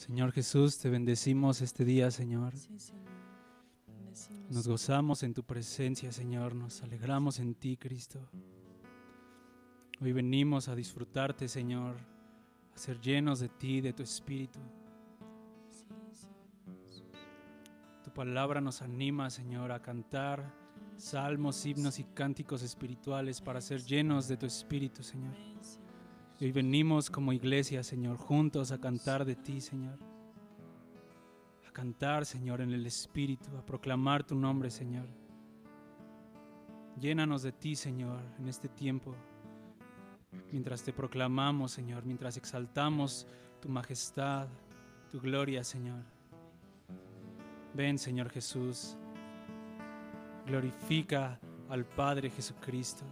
Señor Jesús, te bendecimos este día, Señor. Sí, Señor. Bendecimos. Nos gozamos en tu presencia, Señor. Nos alegramos en ti, Cristo. Hoy venimos a disfrutarte, Señor, a ser llenos de ti, de tu Espíritu. Sí, Señor. Tu palabra nos anima, Señor, a cantar salmos, himnos y cánticos espirituales para ser llenos de tu Espíritu, Señor. Ven, Señor. Y hoy venimos como iglesia, Señor, juntos a cantar de ti, Señor. A cantar, Señor, en el Espíritu, a proclamar tu nombre, Señor. Llénanos de ti, Señor, en este tiempo. Mientras te proclamamos, Señor, mientras exaltamos tu majestad, tu gloria, Señor. Ven, Señor Jesús. Glorifica al Padre Jesucristo.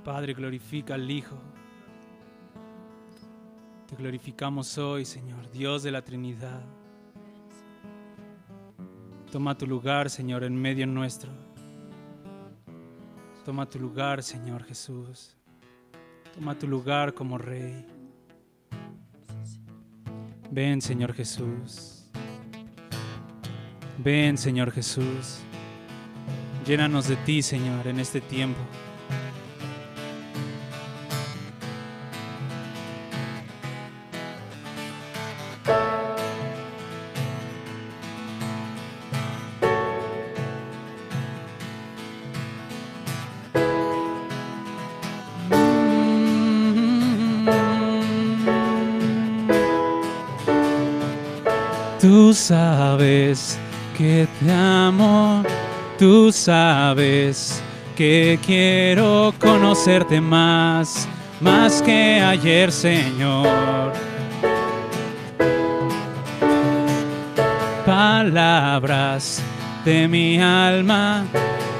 Padre, glorifica al Hijo. Te glorificamos hoy, Señor, Dios de la Trinidad. Toma tu lugar, Señor, en medio nuestro. Toma tu lugar, Señor Jesús. Toma tu lugar como Rey. Ven, Señor Jesús. Ven, Señor Jesús. Llénanos de ti, Señor, en este tiempo. Tú sabes que te amo, tú sabes que quiero conocerte más que ayer, Señor. Palabras de mi alma,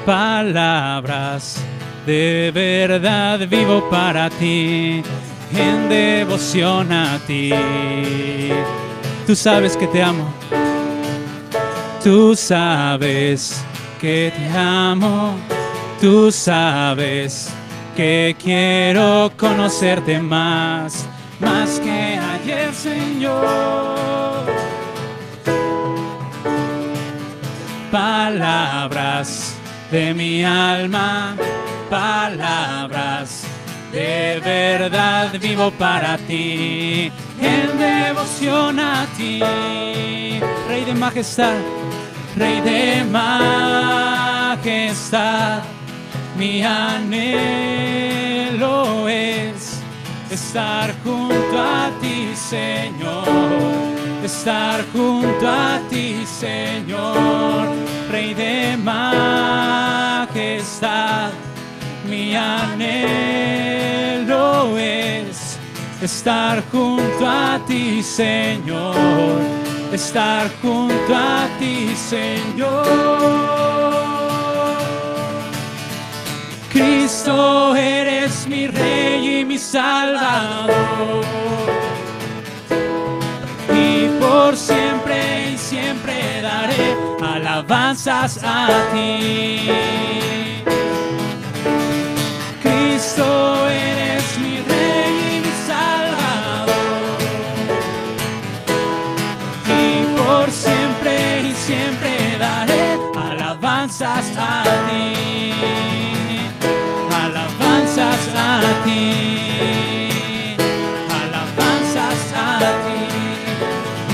palabras de verdad vivo para ti, en devoción a ti. Tú sabes que te amo, tú sabes que te amo, tú sabes que quiero conocerte más que ayer, Señor. Palabras de mi alma, palabras de verdad vivo para ti, en devoción a ti. Rey de majestad, Rey de majestad, mi anhelo es estar junto a ti, Señor. Estar junto a ti, Señor. Rey de majestad, mi anhelo es estar junto a ti, Señor. Estar junto a ti, Señor. Cristo, eres mi Rey y mi Salvador. Y por siempre y siempre daré alabanzas a ti. Cristo, eres mi Rey y mi Salvador, y por siempre y siempre daré alabanzas a ti, alabanzas a ti, alabanzas a ti.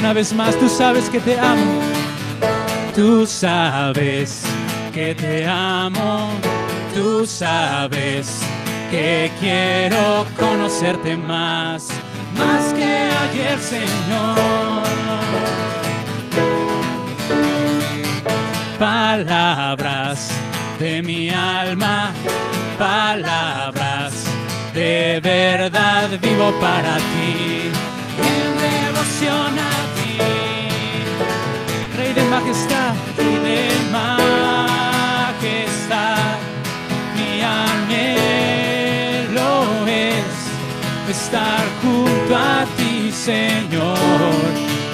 Una vez más, tú sabes que te amo, tú sabes que te amo. Tú sabes que quiero conocerte más que ayer, Señor. Palabras de mi alma, palabras de verdad vivo para ti, en devoción a ti. Rey de majestad, Rey de majestad, mi anhelo es estar junto a ti, Señor.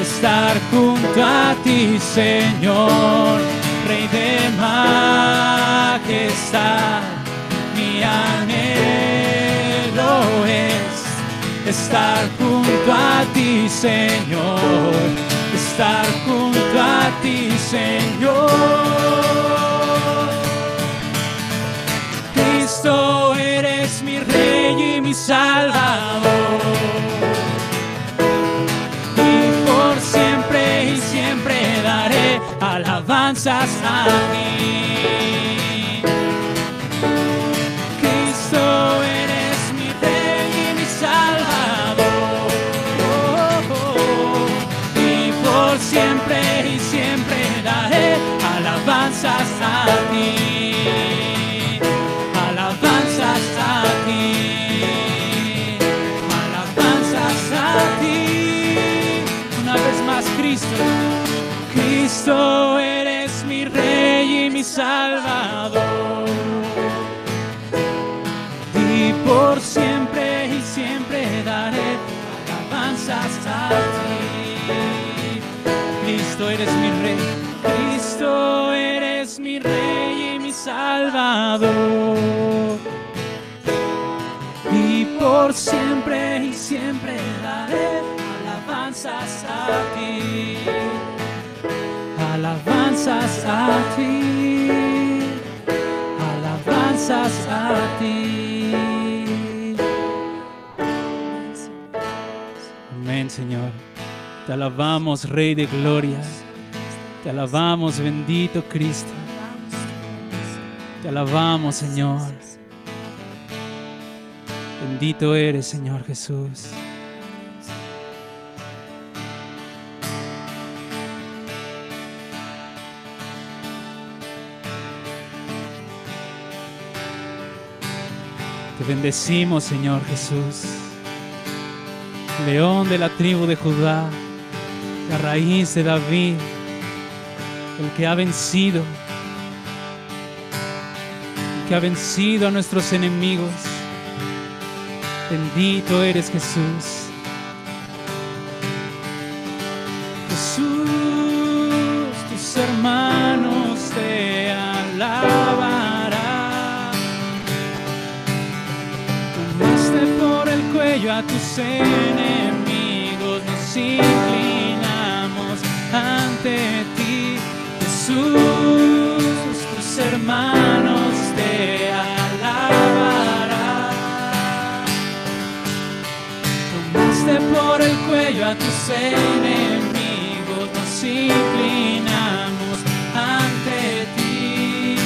Estar junto a ti, Señor. Rey de majestad, mi anhelo es estar junto a ti, Señor, estar junto a ti, Señor. Cristo, eres mi Rey y mi Salvador, y por siempre y siempre daré alabanzas a ti. Cristo, eres mi Rey y mi Salvador, y por siempre y siempre daré alabanzas a ti. Alabanzas a ti, alabanzas a ti. Una vez más, Cristo, Cristo, eres mi Rey y mi Salvador, y por siempre y siempre daré alabanzas a ti. Cristo, eres mi Rey, Cristo, eres mi Rey y mi Salvador, y por siempre y siempre daré alabanzas a ti, alabanzas a ti, alabanzas a ti. Amén, Señor. Te alabamos, Rey de gloria. Te alabamos, bendito Cristo. Te alabamos, Señor. Bendito eres, Señor Jesús. Te bendecimos, Señor Jesús. León de la tribu de Judá, la raíz de David, el que ha vencido, a nuestros enemigos. Bendito eres, Jesús. Jesús, tus hermanos te alabarán. Tomaste por el cuello a tus enemigos, nos inclinamos ante ti. Jesús, tus hermanos te alabarán. Tomaste por el cuello a tus enemigos, nos inclinamos ante ti.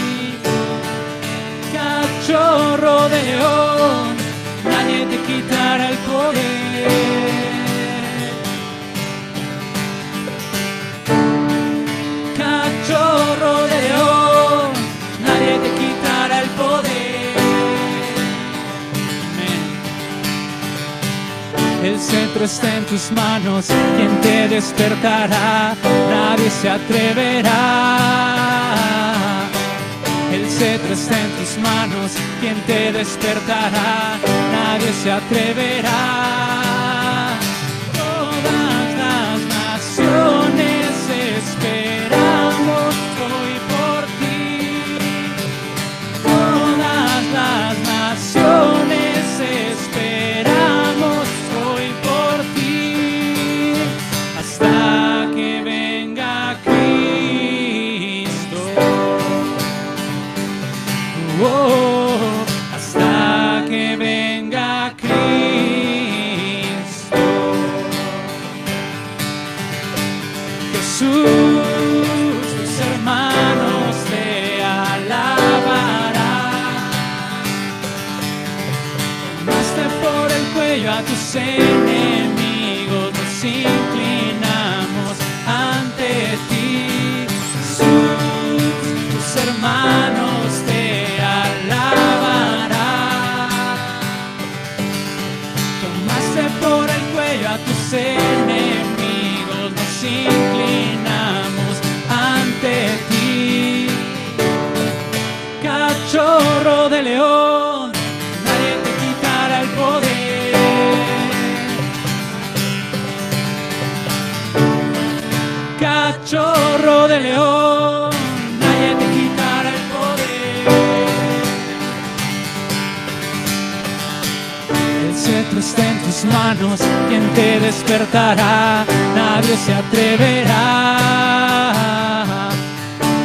Cachorro de león, nadie te quitará el poder. Cachorro de león, nadie te quitará el poder. Amén. El cetro está en tus manos, quien te despertará, nadie se atreverá. El cetro está en tus manos, quien te despertará, nadie se atreverá. Todas las naciones esperamos hoy por ti. Todas las naciones esperamos hoy por ti. Hasta que venga Cristo. Oh, hasta que venga Cristo. Jesús, tus hermanos te alabarán. Tomaste por el cuello a tus enemigos, nos inclinamos ante ti. Jesús, tus hermanos te alabarán. Tomaste por el cuello a tus enemigos, nos inclinamos ante ti. Cachorro de león, nadie te quitará el poder. Cachorro de león, nadie te quitará el poder. cetro está en tus manos, ¿quién te despertará? Nadie se atreverá.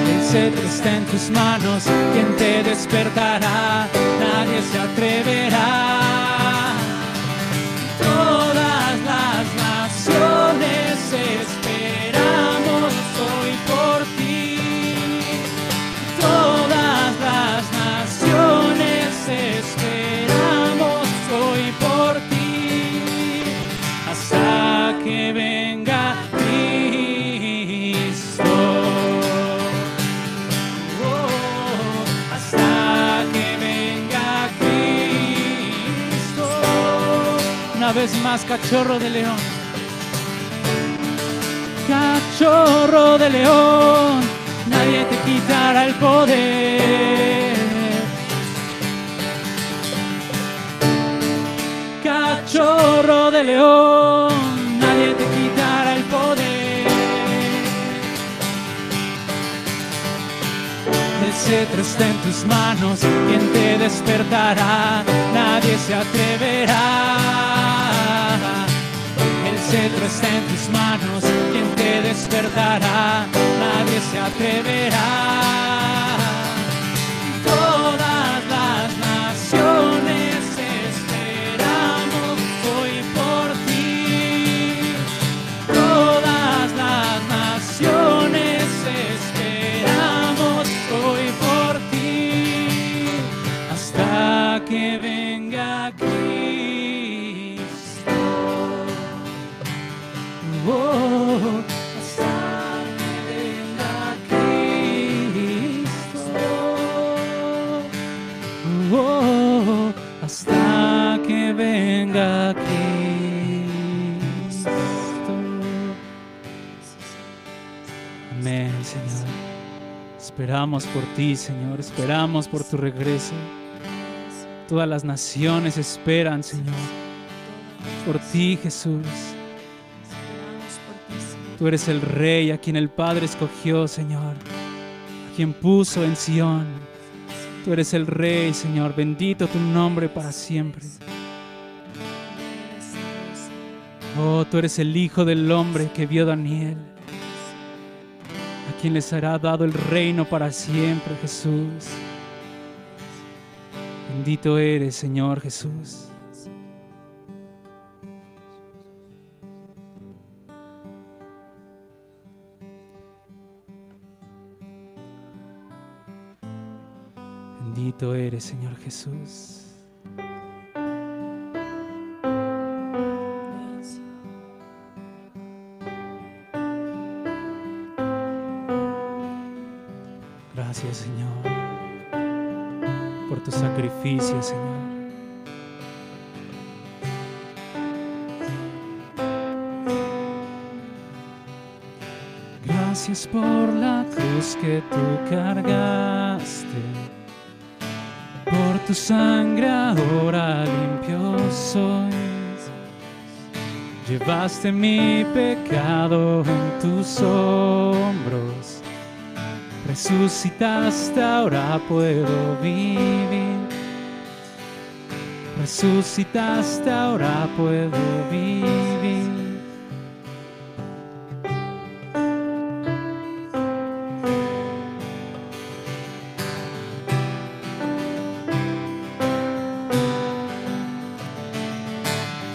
El cetro está en tus manos, ¿quién te despertará? Nadie se atreverá. Todas las naciones esperamos hoy por ti. Todas las naciones esperamos hoy por ti. Hasta que venga Cristo. Hasta que venga Cristo. Una vez más, cachorro de león. Cachorro de león, nadie te quitará el poder. Cachorro de león, nadie te quitará el poder. El cetro está en tus manos, ¿quién te despertará? Nadie se atreverá. El cetro está en tus manos, ¿quién te despertará? Nadie se atreverá. Todas las naciones esperamos hoy por ti. Todas las naciones esperamos hoy por ti. Hasta que venga Cristo. Oh, hasta que venga Cristo. Oh, hasta que venga Cristo. Amén, Señor. Esperamos por ti, Señor. Esperamos por tu regreso. Todas las naciones esperan, Señor, por ti, Jesús. Tú eres el Rey a quien el Padre escogió, Señor, a quien puso en Sión. Tú eres el Rey, Señor. Bendito tu nombre para siempre. Oh, tú eres el Hijo del Hombre que vio Daniel, a quien les será dado el reino para siempre, Jesús. Bendito eres, Señor Jesús. Bendito eres, Señor Jesús. Gracias, Señor, por tu sacrificio, Señor. Gracias por la cruz que tú cargaste. Por tu sangre ahora limpio soy. Llevaste mi pecado en tus hombros. Resucitaste, ahora puedo vivir. Resucitaste, ahora puedo vivir.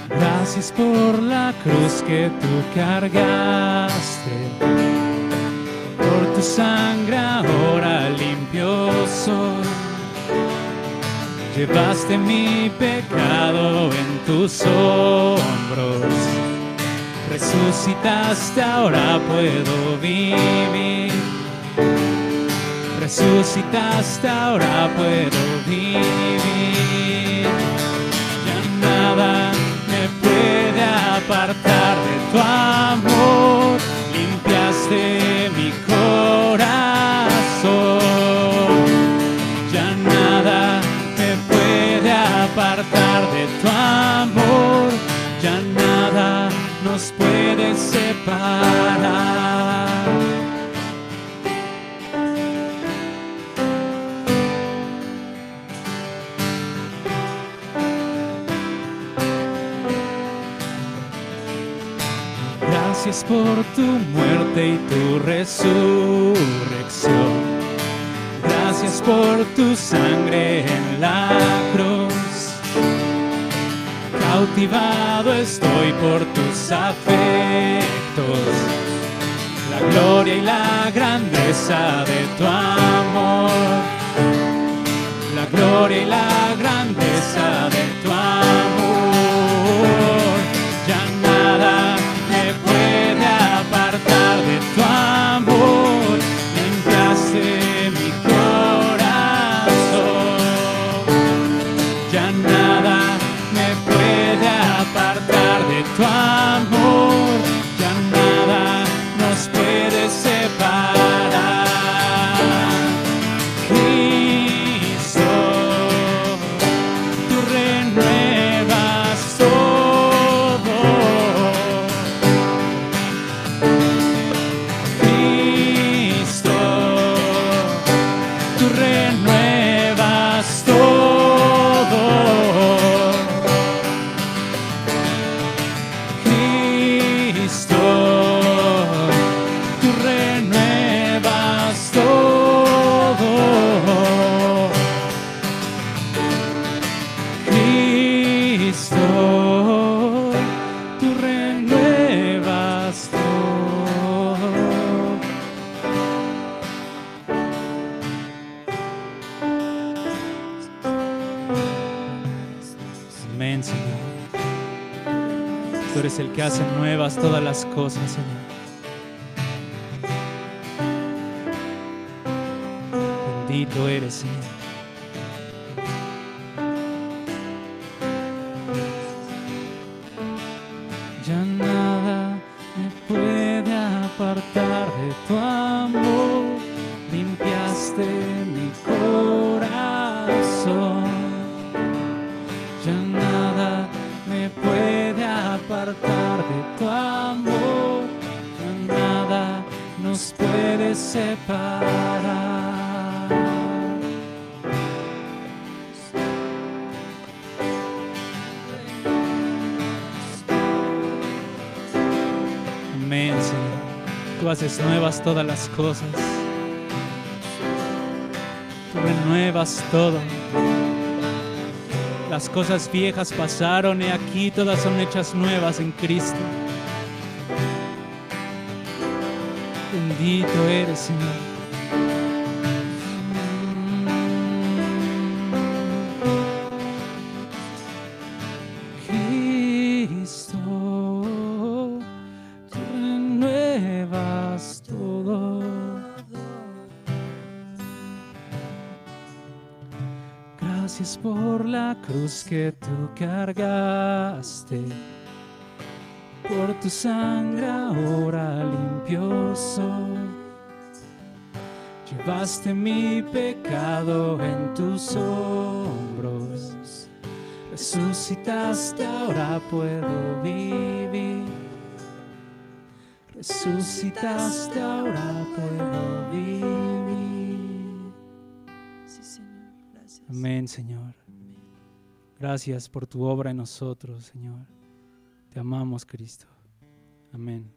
Gracias por la cruz que tú cargaste. Por tu sangre ahora limpio soy. Llevaste mi pecado en tus hombros. Resucitaste, ahora puedo vivir. Resucitaste, ahora puedo vivir. Ya nada me puede apartar de tu amor. Limpiaste mi corazón. Ya nada me puede apartar de tu amor. Ya nada nos puede separar. Gracias por tu muerte y tu resurrección. Gracias por tu sangre en la cruz. Cautivado estoy por tus afectos, la gloria y la grandeza de tu amor. La gloria y la grandeza de tu amor. Ya nada me puede apartar de tu amor. Limpiaste mi corazón. Ya nada me puede apartar de tu amor. Ya nada nos puede separar. Cristo, tú renuevas todo. Cristo, tú renuevas todo. Cristo, tú renuevas todo. Cristo, tú renuevas todo. Amén, Señor. Tú eres el que hace nuevas todas las cosas, Señor. Bendito eres, Señor. Ya nada me puede apartar de tu amor. Limpiaste mi corazón. Ya nada me puede apartar de tu amor. Ya nada nos puede separar. Amén, Señor. Tú haces nuevas todas las cosas. Tú renuevas todo. Las cosas viejas pasaron y aquí todas son hechas nuevas en Cristo. Bendito eres, Señor. Cristo, tú renuevas todo. Gracias por la cruz que tú cargaste. Por tu sangre ahora limpio soy. Llevaste mi pecado en tus hombros. Resucitaste, ahora puedo vivir. Resucitaste, ahora puedo vivir. Sí, Señor, gracias. Amén, Señor. Gracias por tu obra en nosotros, Señor. Te amamos, Cristo. Amén.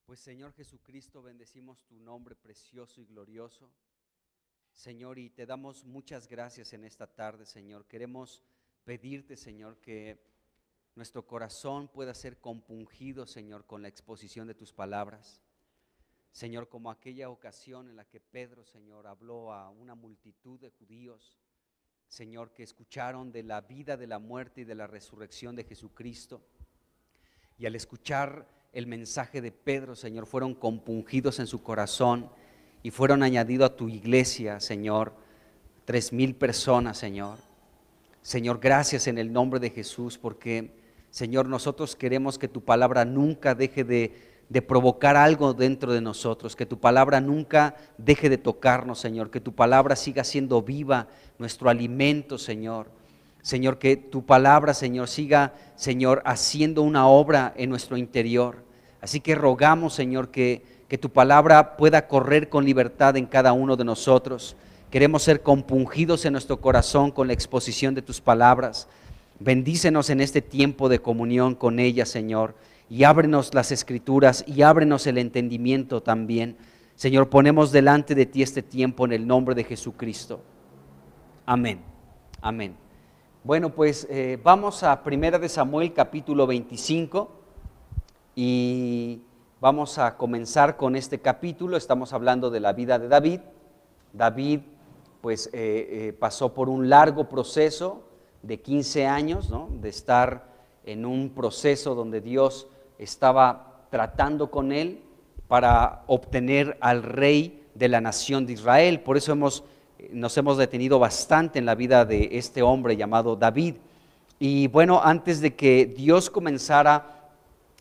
Pues Señor Jesucristo, bendecimos tu nombre precioso y glorioso, Señor, y te damos muchas gracias en esta tarde, Señor. Queremos pedirte, Señor, que nuestro corazón pueda ser compungido, Señor, con la exposición de tus palabras. Señor, como aquella ocasión en la que Pedro, Señor, habló a una multitud de judíos, Señor, que escucharon de la vida, de la muerte y de la resurrección de Jesucristo. Y al escuchar el mensaje de Pedro, Señor, fueron compungidos en su corazón y fueron añadidos a tu iglesia, Señor, 3,000 personas, Señor. Señor, gracias en el nombre de Jesús, porque, Señor, nosotros queremos que tu palabra nunca deje de provocar algo dentro de nosotros, que tu palabra nunca deje de tocarnos, Señor, que tu palabra siga siendo viva, nuestro alimento, Señor. Señor, que tu palabra, Señor, siga, Señor, haciendo una obra en nuestro interior. Así que rogamos, Señor, que tu palabra pueda correr con libertad en cada uno de nosotros. Queremos ser compungidos en nuestro corazón con la exposición de tus palabras. Bendícenos en este tiempo de comunión con ellas, Señor, y ábrenos las Escrituras y ábrenos el entendimiento también. Señor, ponemos delante de ti este tiempo en el nombre de Jesucristo. Amén. Amén. Bueno, pues vamos a 1 de Samuel capítulo 25 y vamos a comenzar con este capítulo. Estamos hablando de la vida de David. David pues pasó por un largo proceso de 15 años, ¿no? De estar en un proceso donde Dios estaba tratando con él para obtener al rey de la nación de Israel. Por eso nos hemos detenido bastante en la vida de este hombre llamado David. Y bueno, antes de que Dios comenzara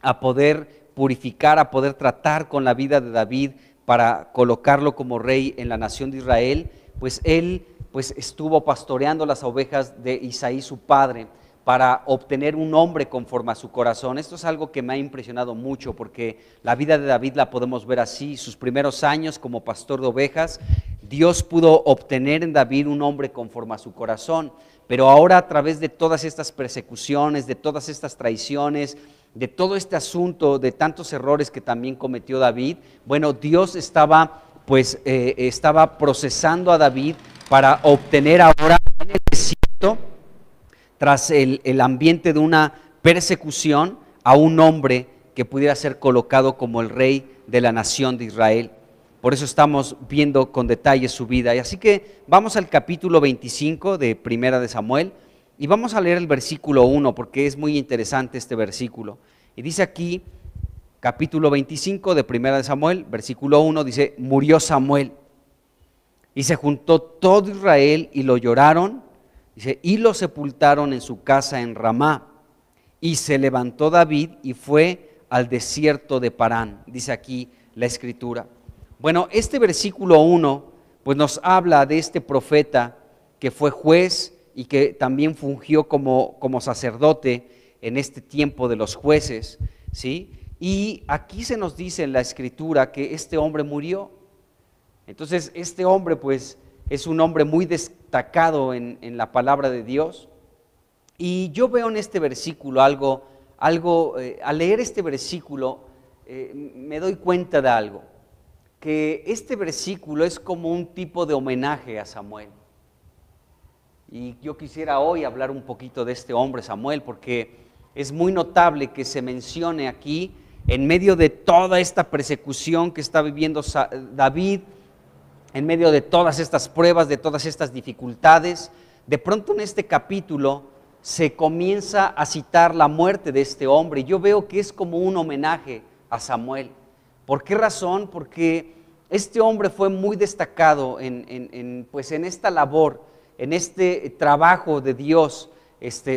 a poder purificar, a poder tratar con la vida de David para colocarlo como rey en la nación de Israel, pues él estuvo pastoreando las ovejas de Isaí su padre para obtener un hombre conforme a su corazón. Esto es algo que me ha impresionado mucho, porque la vida de David la podemos ver así. Sus primeros años como pastor de ovejas, Dios pudo obtener en David un hombre conforme a su corazón, pero ahora a través de todas estas persecuciones, de todas estas traiciones, de todo este asunto, de tantos errores que también cometió David, bueno, Dios estaba procesando a David para obtener ahora en el desierto, tras el ambiente de una persecución, a un hombre que pudiera ser colocado como el rey de la nación de Israel. Por eso estamos viendo con detalle su vida. Y así que vamos al capítulo 25 de 1 de Samuel y vamos a leer el versículo 1, porque es muy interesante este versículo. Y dice aquí, capítulo 25 de 1 de Samuel, versículo 1, dice: murió Samuel y se juntó todo Israel y lo lloraron, dice, y lo sepultaron en su casa en Ramá. Y se levantó David y fue al desierto de Parán, dice aquí la escritura. Bueno, este versículo 1 pues nos habla de este profeta que fue juez y que también fungió como sacerdote en este tiempo de los jueces, ¿sí? Y aquí se nos dice en la escritura que este hombre murió. Entonces este hombre pues es un hombre muy destacado en la palabra de Dios. Y yo veo en este versículo algo al leer este versículo me doy cuenta de algo, que este versículo es como un tipo de homenaje a Samuel. Y yo quisiera hoy hablar un poquito de este hombre Samuel, porque es muy notable que se mencione aquí, en medio de toda esta persecución que está viviendo David, en medio de todas estas pruebas, de todas estas dificultades, de pronto en este capítulo se comienza a citar la muerte de este hombre. Yo veo que es como un homenaje a Samuel. ¿Por qué razón? Porque este hombre fue muy destacado en esta labor, en este trabajo de Dios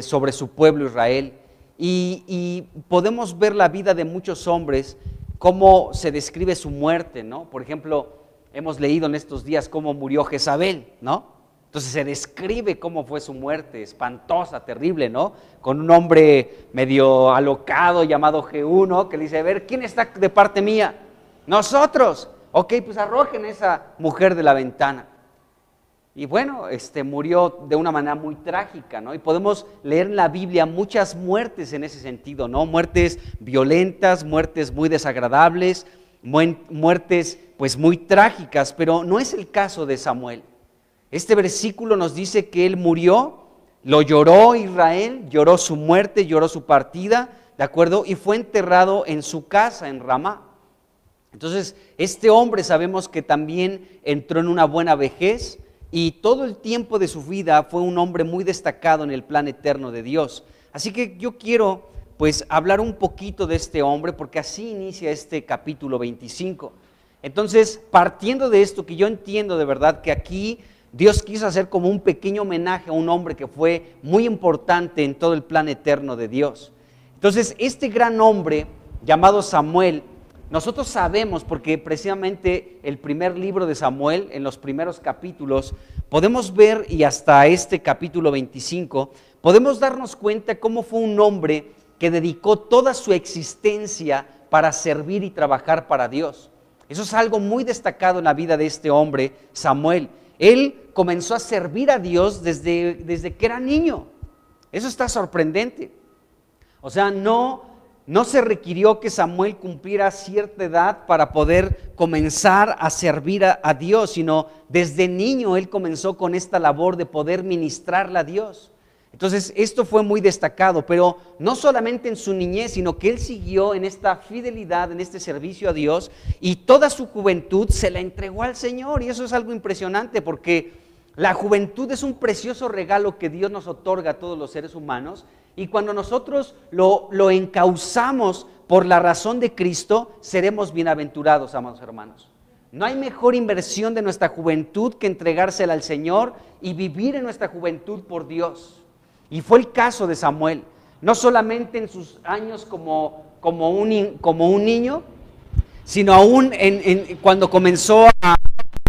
sobre su pueblo Israel. Y podemos ver la vida de muchos hombres, cómo se describe su muerte, ¿no? Por ejemplo, hemos leído en estos días cómo murió Jezabel, ¿no? Entonces se describe cómo fue su muerte, espantosa, terrible, ¿no? Con un hombre medio alocado llamado Jehú, ¿no? Que le dice: a ver, ¿quién está de parte mía? Nosotros. Ok, pues arrojen a esa mujer de la ventana. Y bueno, murió de una manera muy trágica, ¿no? Y podemos leer en la Biblia muchas muertes en ese sentido, ¿no? Muertes violentas, muertes muy desagradables, muertes pues muy trágicas, pero no es el caso de Samuel. Este versículo nos dice que él murió, lo lloró Israel, lloró su muerte, lloró su partida, ¿de acuerdo? Y fue enterrado en su casa, en Ramá. Entonces, este hombre sabemos que también entró en una buena vejez y todo el tiempo de su vida fue un hombre muy destacado en el plan eterno de Dios. Así que yo quiero pues hablar un poquito de este hombre porque así inicia este capítulo 25. Entonces, partiendo de esto, que yo entiendo de verdad que aquí Dios quiso hacer como un pequeño homenaje a un hombre que fue muy importante en todo el plan eterno de Dios. Entonces, este gran hombre llamado Samuel, nosotros sabemos, porque precisamente el primer libro de Samuel, en los primeros capítulos, podemos ver, y hasta este capítulo 25, podemos darnos cuenta cómo fue un hombre que dedicó toda su existencia para servir y trabajar para Dios. Eso es algo muy destacado en la vida de este hombre, Samuel. Él comenzó a servir a Dios desde que era niño. Eso está sorprendente. O sea, no se requirió que Samuel cumpliera cierta edad para poder comenzar a servir a Dios, sino desde niño él comenzó con esta labor de poder ministrarle a Dios. Entonces, esto fue muy destacado, pero no solamente en su niñez, sino que él siguió en esta fidelidad, en este servicio a Dios, y toda su juventud se la entregó al Señor, y eso es algo impresionante, porque la juventud es un precioso regalo que Dios nos otorga a todos los seres humanos, y cuando nosotros lo encauzamos por la razón de Cristo, seremos bienaventurados, amados hermanos. No hay mejor inversión de nuestra juventud que entregársela al Señor y vivir en nuestra juventud por Dios. Y fue el caso de Samuel, no solamente en sus años como un niño, sino aún cuando comenzó a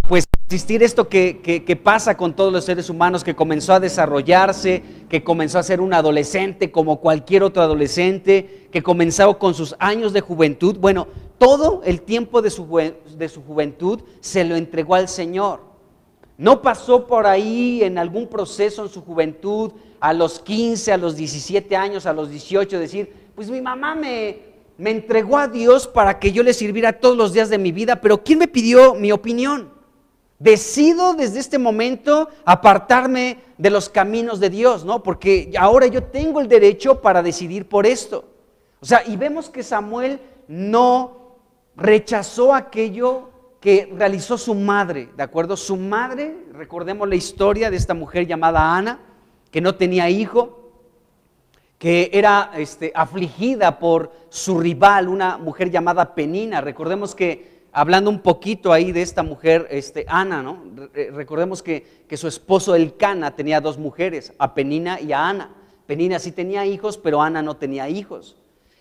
pues, existir esto que pasa con todos los seres humanos, que comenzó a desarrollarse, que comenzó a ser un adolescente como cualquier otro adolescente, que comenzó con sus años de juventud. Bueno, todo el tiempo de su juventud se lo entregó al Señor. No pasó por ahí en algún proceso en su juventud, a los 15, a los 17 años, a los 18, decir, pues mi mamá me entregó a Dios para que yo le sirviera todos los días de mi vida, pero ¿quién me pidió mi opinión? Decido desde este momento apartarme de los caminos de Dios, ¿no? Porque ahora yo tengo el derecho para decidir por esto. O sea, y vemos que Samuel no rechazó aquello que realizó su madre, ¿de acuerdo? Su madre, recordemos la historia de esta mujer llamada Ana, que no tenía hijo, que era afligida por su rival, una mujer llamada Penina. Recordemos que, hablando un poquito ahí de esta mujer, Ana, ¿no? Recordemos que su esposo Elcana tenía dos mujeres, a Penina y a Ana. Penina sí tenía hijos, pero Ana no tenía hijos.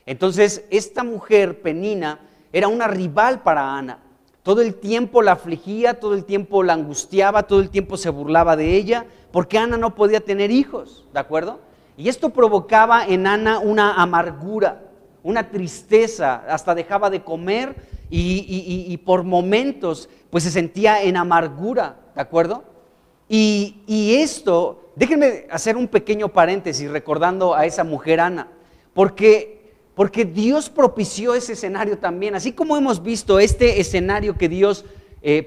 Entonces, esta mujer, Penina, era una rival para Ana. Todo el tiempo la afligía, todo el tiempo la angustiaba, todo el tiempo se burlaba de ella, porque Ana no podía tener hijos, ¿de acuerdo? Y esto provocaba en Ana una amargura, una tristeza, hasta dejaba de comer y por momentos pues se sentía en amargura, ¿de acuerdo? Y esto, déjenme hacer un pequeño paréntesis recordando a esa mujer Ana, porque Dios propició ese escenario también, así como hemos visto este escenario que Dios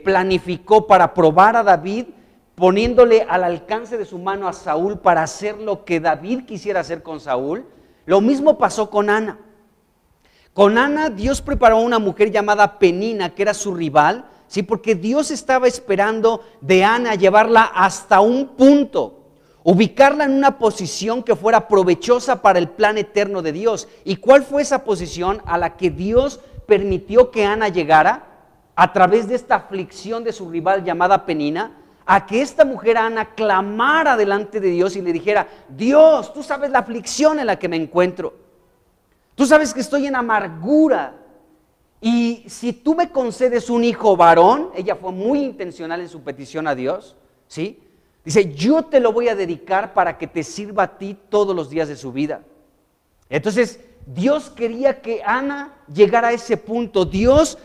planificó para probar a David, poniéndole al alcance de su mano a Saúl para hacer lo que David quisiera hacer con Saúl. Lo mismo pasó con Ana. Con Ana Dios preparó a una mujer llamada Penina, que era su rival, ¿sí? Porque Dios estaba esperando de Ana llevarla hasta un punto, ubicarla en una posición que fuera provechosa para el plan eterno de Dios. ¿Y cuál fue esa posición a la que Dios permitió que Ana llegara? A través de esta aflicción de su rival llamada Penina, a que esta mujer Ana clamara delante de Dios y le dijera, Dios, tú sabes la aflicción en la que me encuentro, tú sabes que estoy en amargura, y si tú me concedes un hijo varón, ella fue muy intencional en su petición a Dios, ¿sí? Dice, yo te lo voy a dedicar para que te sirva a ti todos los días de su vida. Entonces, Dios quería que Ana llegara a ese punto. Dios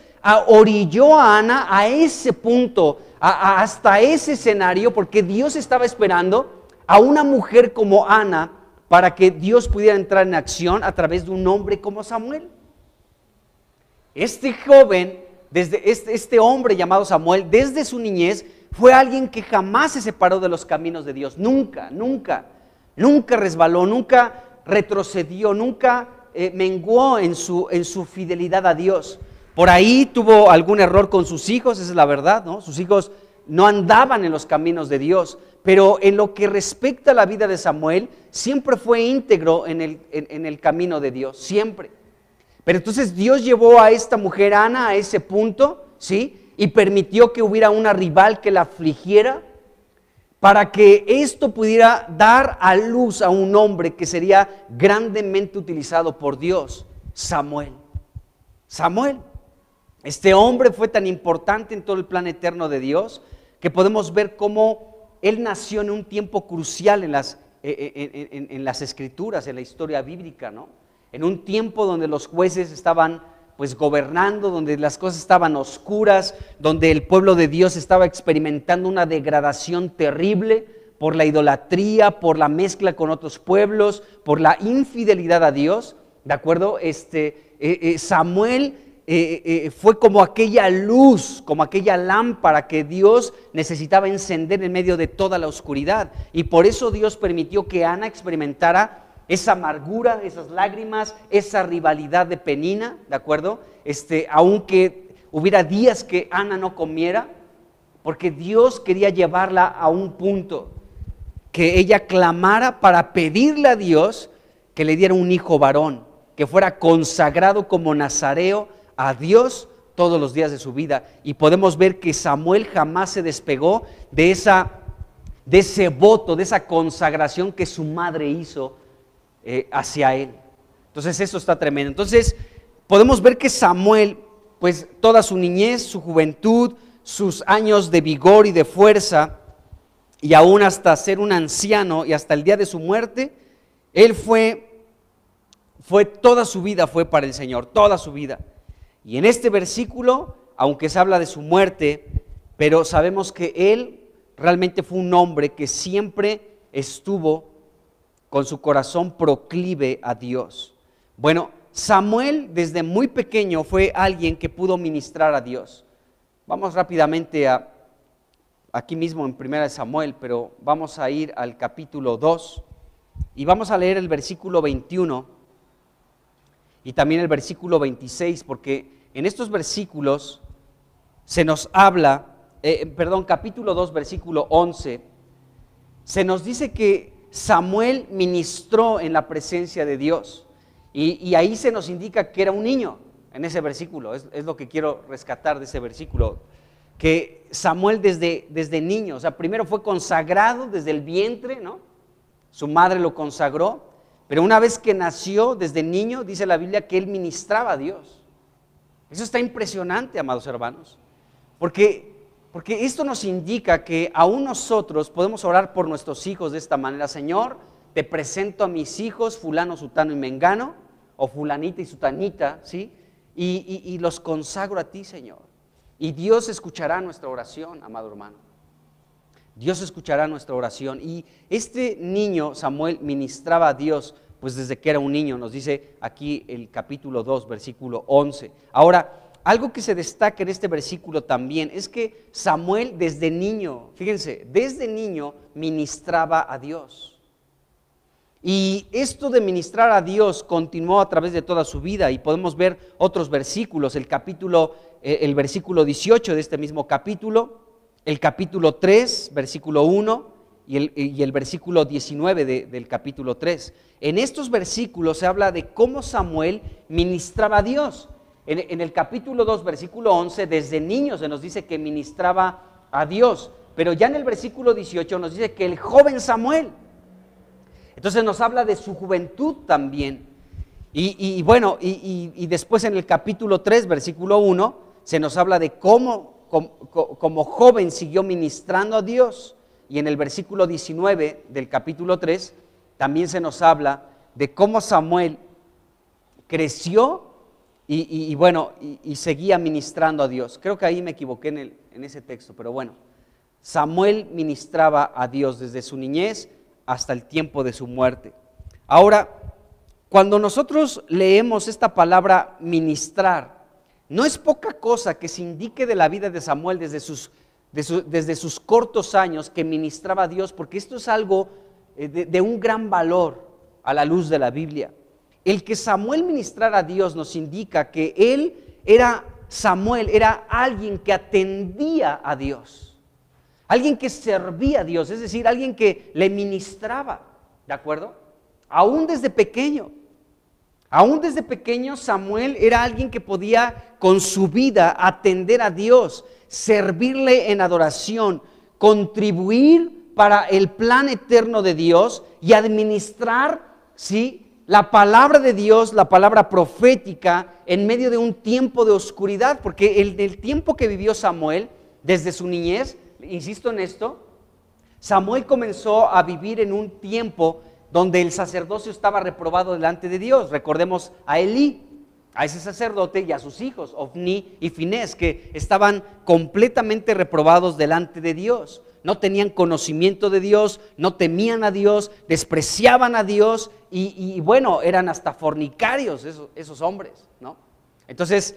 orilló a Ana a ese punto, hasta ese escenario, porque Dios estaba esperando a una mujer como Ana para que Dios pudiera entrar en acción a través de un hombre como Samuel. Este joven desde este hombre llamado Samuel, desde su niñez, fue alguien que jamás se separó de los caminos de Dios, nunca resbaló, nunca retrocedió, nunca menguó en su fidelidad a Dios. Por ahí tuvo algún error con sus hijos, esa es la verdad, ¿no? Sus hijos no andaban en los caminos de Dios, pero en lo que respecta a la vida de Samuel, siempre fue íntegro en el camino de Dios, siempre. Pero entonces Dios llevó a esta mujer Ana a ese punto, ¿sí? Y permitió que hubiera una rival que la afligiera, para que esto pudiera dar a luz a un hombre que sería grandemente utilizado por Dios, Samuel. Este hombre fue tan importante en todo el plan eterno de Dios, que podemos ver cómo él nació en un tiempo crucial en las escrituras, en la historia bíblica, ¿no? En un tiempo donde los jueces estaban pues gobernando, donde las cosas estaban oscuras, donde el pueblo de Dios estaba experimentando una degradación terrible por la idolatría, por la mezcla con otros pueblos, por la infidelidad a Dios, ¿de acuerdo? Samuel fue como aquella luz, como aquella lámpara que Dios necesitaba encender en medio de toda la oscuridad, y por eso Dios permitió que Ana experimentara esa amargura, esas lágrimas, esa rivalidad de Penina, ¿de acuerdo? Aunque hubiera días que Ana no comiera, porque Dios quería llevarla a un punto, que ella clamara para pedirle a Dios que le diera un hijo varón, que fuera consagrado como nazareo a Dios todos los días de su vida. Y podemos ver que Samuel jamás se despegó de ese voto, de esa consagración que su madre hizo hacia él. Entonces eso está tremendo. Entonces podemos ver que Samuel, pues toda su niñez, su juventud, sus años de vigor y de fuerza, y aún hasta ser un anciano y hasta el día de su muerte, él fue toda su vida fue para el Señor, toda su vida. Y en este versículo, aunque se habla de su muerte, pero sabemos que él realmente fue un hombre que siempre estuvo con su corazón proclive a Dios. Bueno, Samuel desde muy pequeño fue alguien que pudo ministrar a Dios. Vamos rápidamente aquí mismo en 1 Samuel, pero vamos a ir al capítulo 2 y vamos a leer el versículo 21 y también el versículo 26, porque en estos versículos se nos habla, capítulo 2, versículo 11, se nos dice que Samuel ministró en la presencia de Dios, y ahí se nos indica que era un niño en ese versículo. Es lo que quiero rescatar de ese versículo, que Samuel desde niño, o sea, primero fue consagrado desde el vientre, ¿no? Su madre lo consagró, pero una vez que nació desde niño, dice la Biblia que él ministraba a Dios. Eso está impresionante, amados hermanos, porque esto nos indica que aún nosotros podemos orar por nuestros hijos de esta manera. Señor, te presento a mis hijos, fulano, sutano y mengano, o fulanita y sutanita, ¿sí? Y los consagro a ti, Señor. Y Dios escuchará nuestra oración, amado hermano. Dios escuchará nuestra oración. Y este niño, Samuel, ministraba a Dios, pues desde que era un niño, nos dice aquí el capítulo 2, versículo 11. Ahora, algo que se destaca en este versículo también es que Samuel desde niño, fíjense, desde niño ministraba a Dios. Y esto de ministrar a Dios continuó a través de toda su vida, y podemos ver otros versículos, el versículo 18 de este mismo capítulo, el capítulo 3, versículo 1 y el versículo 19 del capítulo 3. En estos versículos se habla de cómo Samuel ministraba a Dios. En el capítulo 2, versículo 11, desde niño se nos dice que ministraba a Dios, pero ya en el versículo 18 nos dice que el joven Samuel, entonces nos habla de su juventud también. Y después en el capítulo 3, versículo 1, se nos habla de cómo como joven siguió ministrando a Dios, y en el versículo 19 del capítulo 3 también se nos habla de cómo Samuel creció y seguía ministrando a Dios. Creo que ahí me equivoqué en ese texto, pero bueno, Samuel ministraba a Dios desde su niñez hasta el tiempo de su muerte. Ahora, cuando nosotros leemos esta palabra ministrar, no es poca cosa que se indique de la vida de Samuel desde sus cortos años que ministraba a Dios, porque esto es algo de un gran valor a la luz de la Biblia. El que Samuel ministrara a Dios nos indica que Samuel era alguien que atendía a Dios, alguien que servía a Dios, es decir, alguien que le ministraba, ¿de acuerdo? Aún desde pequeño Samuel era alguien que podía con su vida atender a Dios, servirle en adoración, contribuir para el plan eterno de Dios y administrar, ¿sí?, la palabra de Dios, la palabra profética en medio de un tiempo de oscuridad, porque el tiempo que vivió Samuel desde su niñez, insisto en esto, Samuel comenzó a vivir en un tiempo donde el sacerdocio estaba reprobado delante de Dios. Recordemos a Elí, a ese sacerdote y a sus hijos, Ofni y Finés, que estaban completamente reprobados delante de Dios. No tenían conocimiento de Dios, no temían a Dios, despreciaban a Dios y bueno, eran hasta fornicarios esos hombres, ¿no? Entonces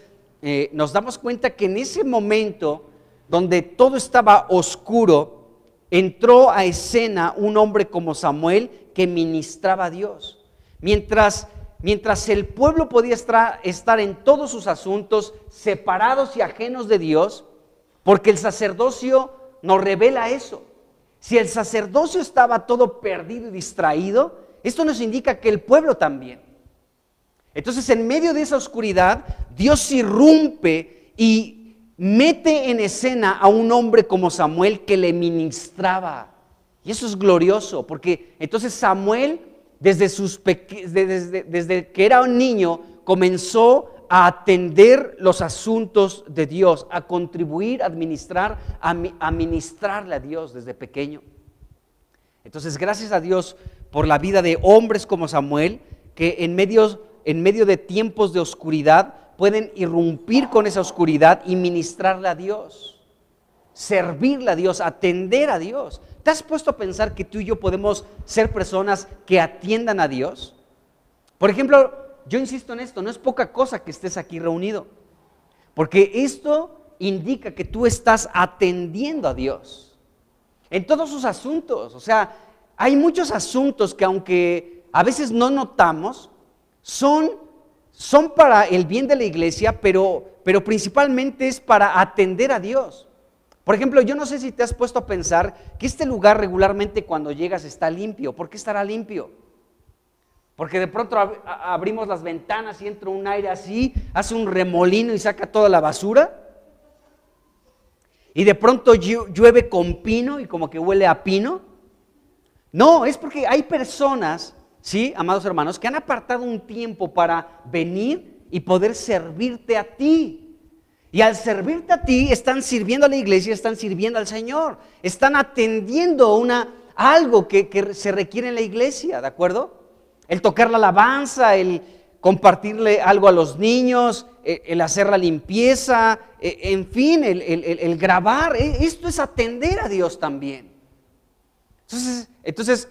nos damos cuenta que en ese momento donde todo estaba oscuro, entró a escena un hombre como Samuel que ministraba a Dios. Mientras el pueblo podía estar en todos sus asuntos separados y ajenos de Dios, porque el sacerdocio nos revela eso. Si el sacerdocio estaba todo perdido y distraído, esto nos indica que el pueblo también. Entonces, en medio de esa oscuridad, Dios irrumpe y mete en escena a un hombre como Samuel que le ministraba. Y eso es glorioso, porque entonces Samuel, desde que era un niño, comenzó a atender los asuntos de Dios, a contribuir, a administrar, a ministrarle a Dios desde pequeño. Entonces, gracias a Dios por la vida de hombres como Samuel, que en medio de tiempos de oscuridad pueden irrumpir con esa oscuridad y ministrarle a Dios, servirle a Dios, atender a Dios. ¿Te has puesto a pensar que tú y yo podemos ser personas que atiendan a Dios? Por ejemplo, yo insisto en esto, no es poca cosa que estés aquí reunido, porque esto indica que tú estás atendiendo a Dios en todos sus asuntos. O sea, hay muchos asuntos que aunque a veces no notamos, son para el bien de la iglesia, pero principalmente es para atender a Dios. Por ejemplo, yo no sé si te has puesto a pensar que este lugar regularmente cuando llegas está limpio. ¿Por qué estará limpio? Porque de pronto abrimos las ventanas y entra un aire así, hace un remolino y saca toda la basura. Y de pronto llueve con pino y como que huele a pino. No, es porque hay personas, sí, amados hermanos, que han apartado un tiempo para venir y poder servirte a ti. Y al servirte a ti, están sirviendo a la iglesia, están sirviendo al Señor, están atendiendo algo que se requiere en la iglesia, ¿de acuerdo? El tocar la alabanza, el compartirle algo a los niños, el hacer la limpieza, en fin, el grabar, esto es atender a Dios también. Entonces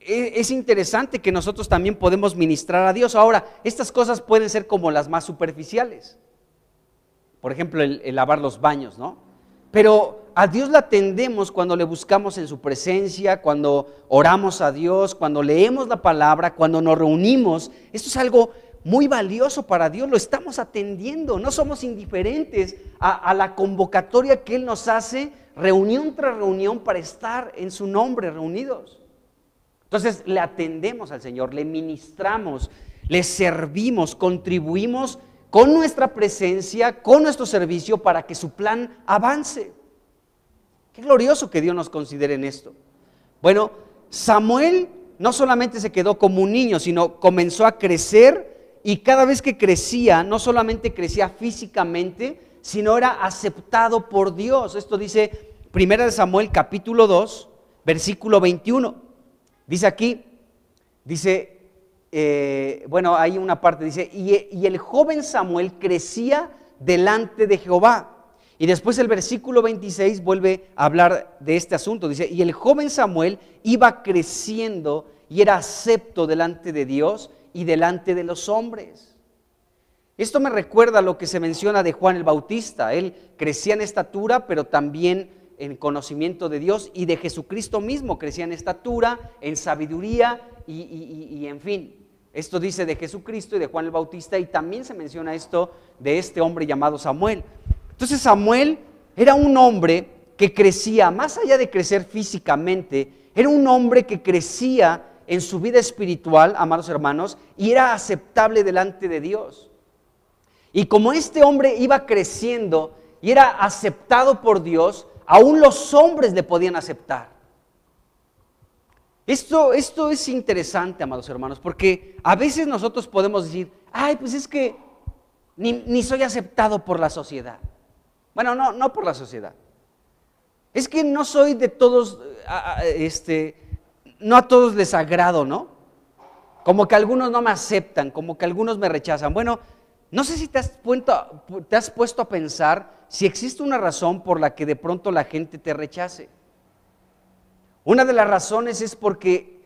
es interesante que nosotros también podemos ministrar a Dios. Ahora, estas cosas pueden ser como las más superficiales. Por ejemplo, el lavar los baños, ¿no? Pero a Dios le atendemos cuando le buscamos en su presencia, cuando oramos a Dios, cuando leemos la palabra, cuando nos reunimos. Esto es algo muy valioso para Dios, lo estamos atendiendo, no somos indiferentes a la convocatoria que Él nos hace, reunión tras reunión, para estar en su nombre reunidos. Entonces le atendemos al Señor, le ministramos, le servimos, contribuimos con nuestra presencia, con nuestro servicio para que su plan avance. Qué glorioso que Dios nos considere en esto. Bueno, Samuel no solamente se quedó como un niño, sino comenzó a crecer, y cada vez que crecía, no solamente crecía físicamente, sino era aceptado por Dios. Esto dice 1 Samuel capítulo 2, versículo 21. Dice aquí, bueno, hay una parte, dice, y el joven Samuel crecía delante de Jehová. Y después el versículo 26 vuelve a hablar de este asunto. Dice, y el joven Samuel iba creciendo y era acepto delante de Dios y delante de los hombres. Esto me recuerda a lo que se menciona de Juan el Bautista. Él crecía en estatura, pero también en conocimiento de Dios, y de Jesucristo mismo crecía en estatura, en sabiduría y en fin. Esto dice de Jesucristo y de Juan el Bautista, y también se menciona esto de este hombre llamado Samuel. Entonces Samuel era un hombre que crecía, más allá de crecer físicamente, era un hombre que crecía en su vida espiritual, amados hermanos, y era aceptable delante de Dios. Y como este hombre iba creciendo y era aceptado por Dios, aún los hombres le podían aceptar. Esto es interesante, amados hermanos, porque a veces nosotros podemos decir, ay, pues es que ni soy aceptado por la sociedad. Bueno, no por la sociedad. Es que no soy de todos, no a todos les agrado, ¿no? Como que algunos no me aceptan, como que algunos me rechazan. Bueno, no sé si te has puesto a pensar si existe una razón por la que de pronto la gente te rechace. Una de las razones es porque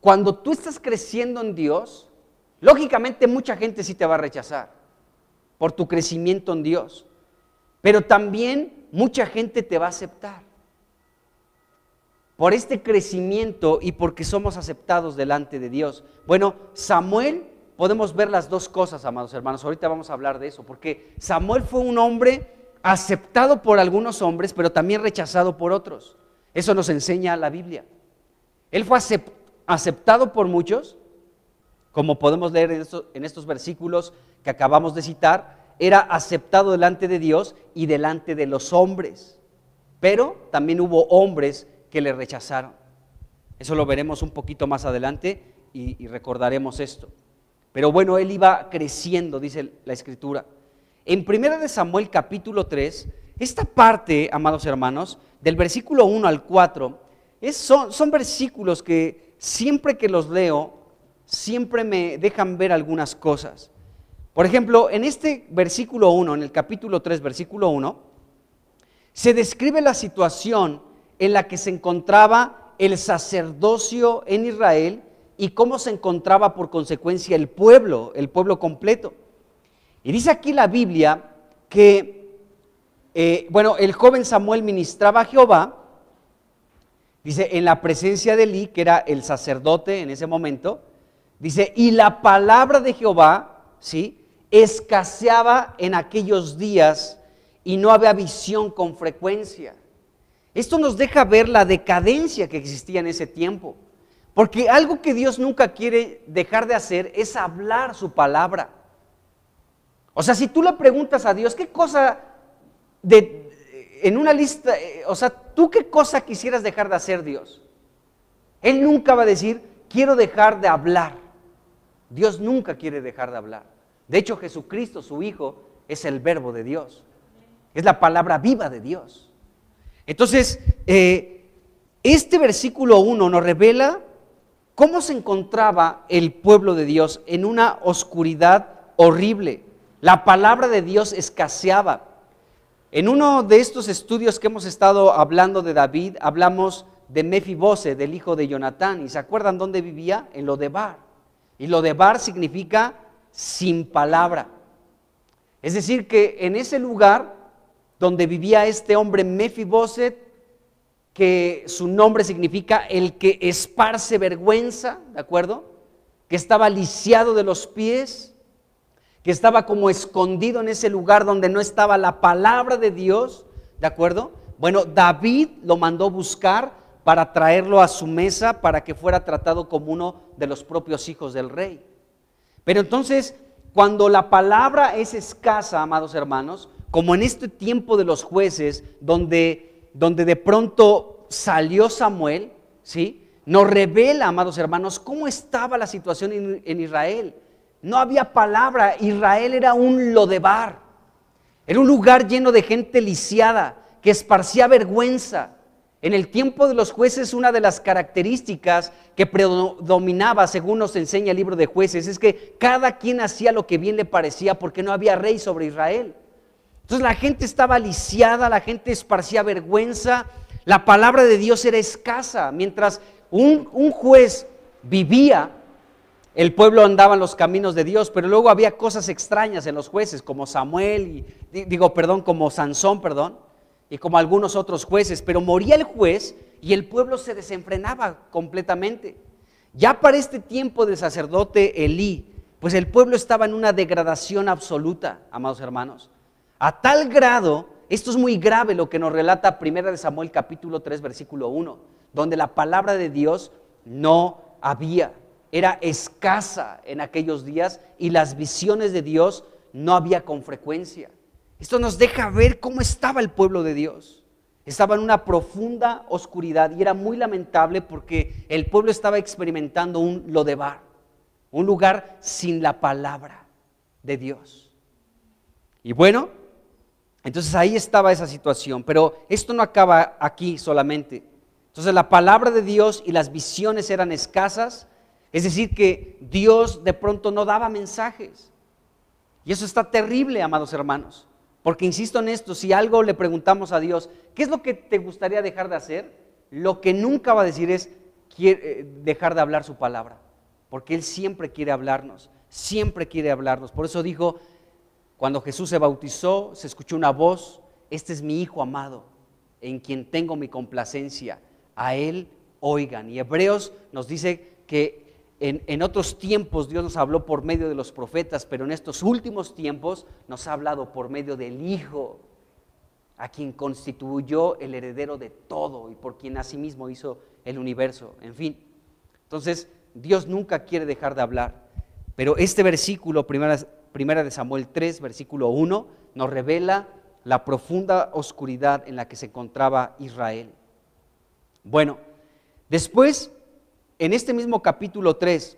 cuando tú estás creciendo en Dios, lógicamente mucha gente sí te va a rechazar por tu crecimiento en Dios, pero también mucha gente te va a aceptar por este crecimiento y porque somos aceptados delante de Dios. Bueno, Samuel, podemos ver las dos cosas, amados hermanos. Ahorita vamos a hablar de eso, porque Samuel fue un hombre aceptado por algunos hombres, pero también rechazado por otros. Eso nos enseña la Biblia. Él fue aceptado por muchos, como podemos leer en estos versículos que acabamos de citar. Era aceptado delante de Dios y delante de los hombres, pero también hubo hombres que le rechazaron. Eso lo veremos un poquito más adelante y recordaremos esto. Pero bueno, él iba creciendo, dice la Escritura. En 1 Samuel capítulo 3, esta parte, amados hermanos, del versículo 1 al 4, son versículos que siempre que los leo, siempre me dejan ver algunas cosas. Por ejemplo, en este versículo 1, en el capítulo 3, versículo 1, se describe la situación en la que se encontraba el sacerdocio en Israel y cómo se encontraba por consecuencia el pueblo completo. Y dice aquí la Biblia que, el joven Samuel ministraba a Jehová, dice, en la presencia de Elí, que era el sacerdote en ese momento, dice, y la palabra de Jehová, ¿sí?, escaseaba en aquellos días y no había visión con frecuencia. Esto nos deja ver la decadencia que existía en ese tiempo, porque algo que Dios nunca quiere dejar de hacer es hablar su palabra. O sea, si tú le preguntas a Dios, ¿qué cosa en una lista, tú qué cosa quisieras dejar de hacer, Dios? Él nunca va a decir, quiero dejar de hablar. Dios nunca quiere dejar de hablar. De hecho, Jesucristo, su Hijo, es el verbo de Dios. Es la palabra viva de Dios. Entonces, este versículo 1 nos revela cómo se encontraba el pueblo de Dios en una oscuridad horrible. La palabra de Dios escaseaba. En uno de estos estudios que hemos estado hablando de David, hablamos de Mefibose, del hijo de Jonatán. ¿Y se acuerdan dónde vivía? En Lodebar. Y Lodebar significa sin palabra. Es decir, que en ese lugar donde vivía este hombre Mefiboset, que su nombre significa el que esparce vergüenza, ¿de acuerdo? Que estaba lisiado de los pies, que estaba como escondido en ese lugar donde no estaba la palabra de Dios, ¿de acuerdo? Bueno, David lo mandó buscar para traerlo a su mesa para que fuera tratado como uno de los propios hijos del rey. Pero entonces, cuando la palabra es escasa, amados hermanos, como en este tiempo de los jueces, donde de pronto salió Samuel, ¿sí?, nos revela, amados hermanos, cómo estaba la situación en Israel. No había palabra. Israel era un Lodebar, era un lugar lleno de gente lisiada, que esparcía vergüenza. En el tiempo de los jueces, una de las características que predominaba, según nos enseña el libro de Jueces, es que cada quien hacía lo que bien le parecía porque no había rey sobre Israel. Entonces la gente estaba lisiada, la gente esparcía vergüenza, la palabra de Dios era escasa. Mientras un juez vivía el pueblo andaba en los caminos de Dios, pero luego había cosas extrañas en los jueces, como Samuel, como Sansón, y como algunos otros jueces, pero moría el juez y el pueblo se desenfrenaba completamente. Ya para este tiempo del sacerdote Elí, pues el pueblo estaba en una degradación absoluta, amados hermanos, a tal grado, esto es muy grave lo que nos relata 1 Samuel capítulo 3 versículo 1, donde la palabra de Dios no había, era escasa en aquellos días y las visiones de Dios no había con frecuencia. Esto nos deja ver cómo estaba el pueblo de Dios. Estaba en una profunda oscuridad y era muy lamentable porque el pueblo estaba experimentando un Lodebar, un lugar sin la palabra de Dios. Y bueno, entonces ahí estaba esa situación, pero esto no acaba aquí solamente. Entonces la palabra de Dios y las visiones eran escasas, es decir que Dios de pronto no daba mensajes. Y eso está terrible, amados hermanos, porque insisto en esto, si algo le preguntamos a Dios, ¿qué es lo que te gustaría dejar de hacer? Lo que nunca va a decir es dejar de hablar su palabra, porque Él siempre quiere hablarnos, siempre quiere hablarnos. Por eso dijo, cuando Jesús se bautizó, se escuchó una voz, este es mi Hijo amado, en quien tengo mi complacencia, a Él oigan. Y Hebreos nos dice que en otros tiempos Dios nos habló por medio de los profetas, pero en estos últimos tiempos nos ha hablado por medio del Hijo, a quien constituyó el heredero de todo y por quien asimismo hizo el universo. En fin, entonces Dios nunca quiere dejar de hablar, pero este versículo, primera de Samuel 3, versículo 1, nos revela la profunda oscuridad en la que se encontraba Israel. Bueno, después, en este mismo capítulo 3,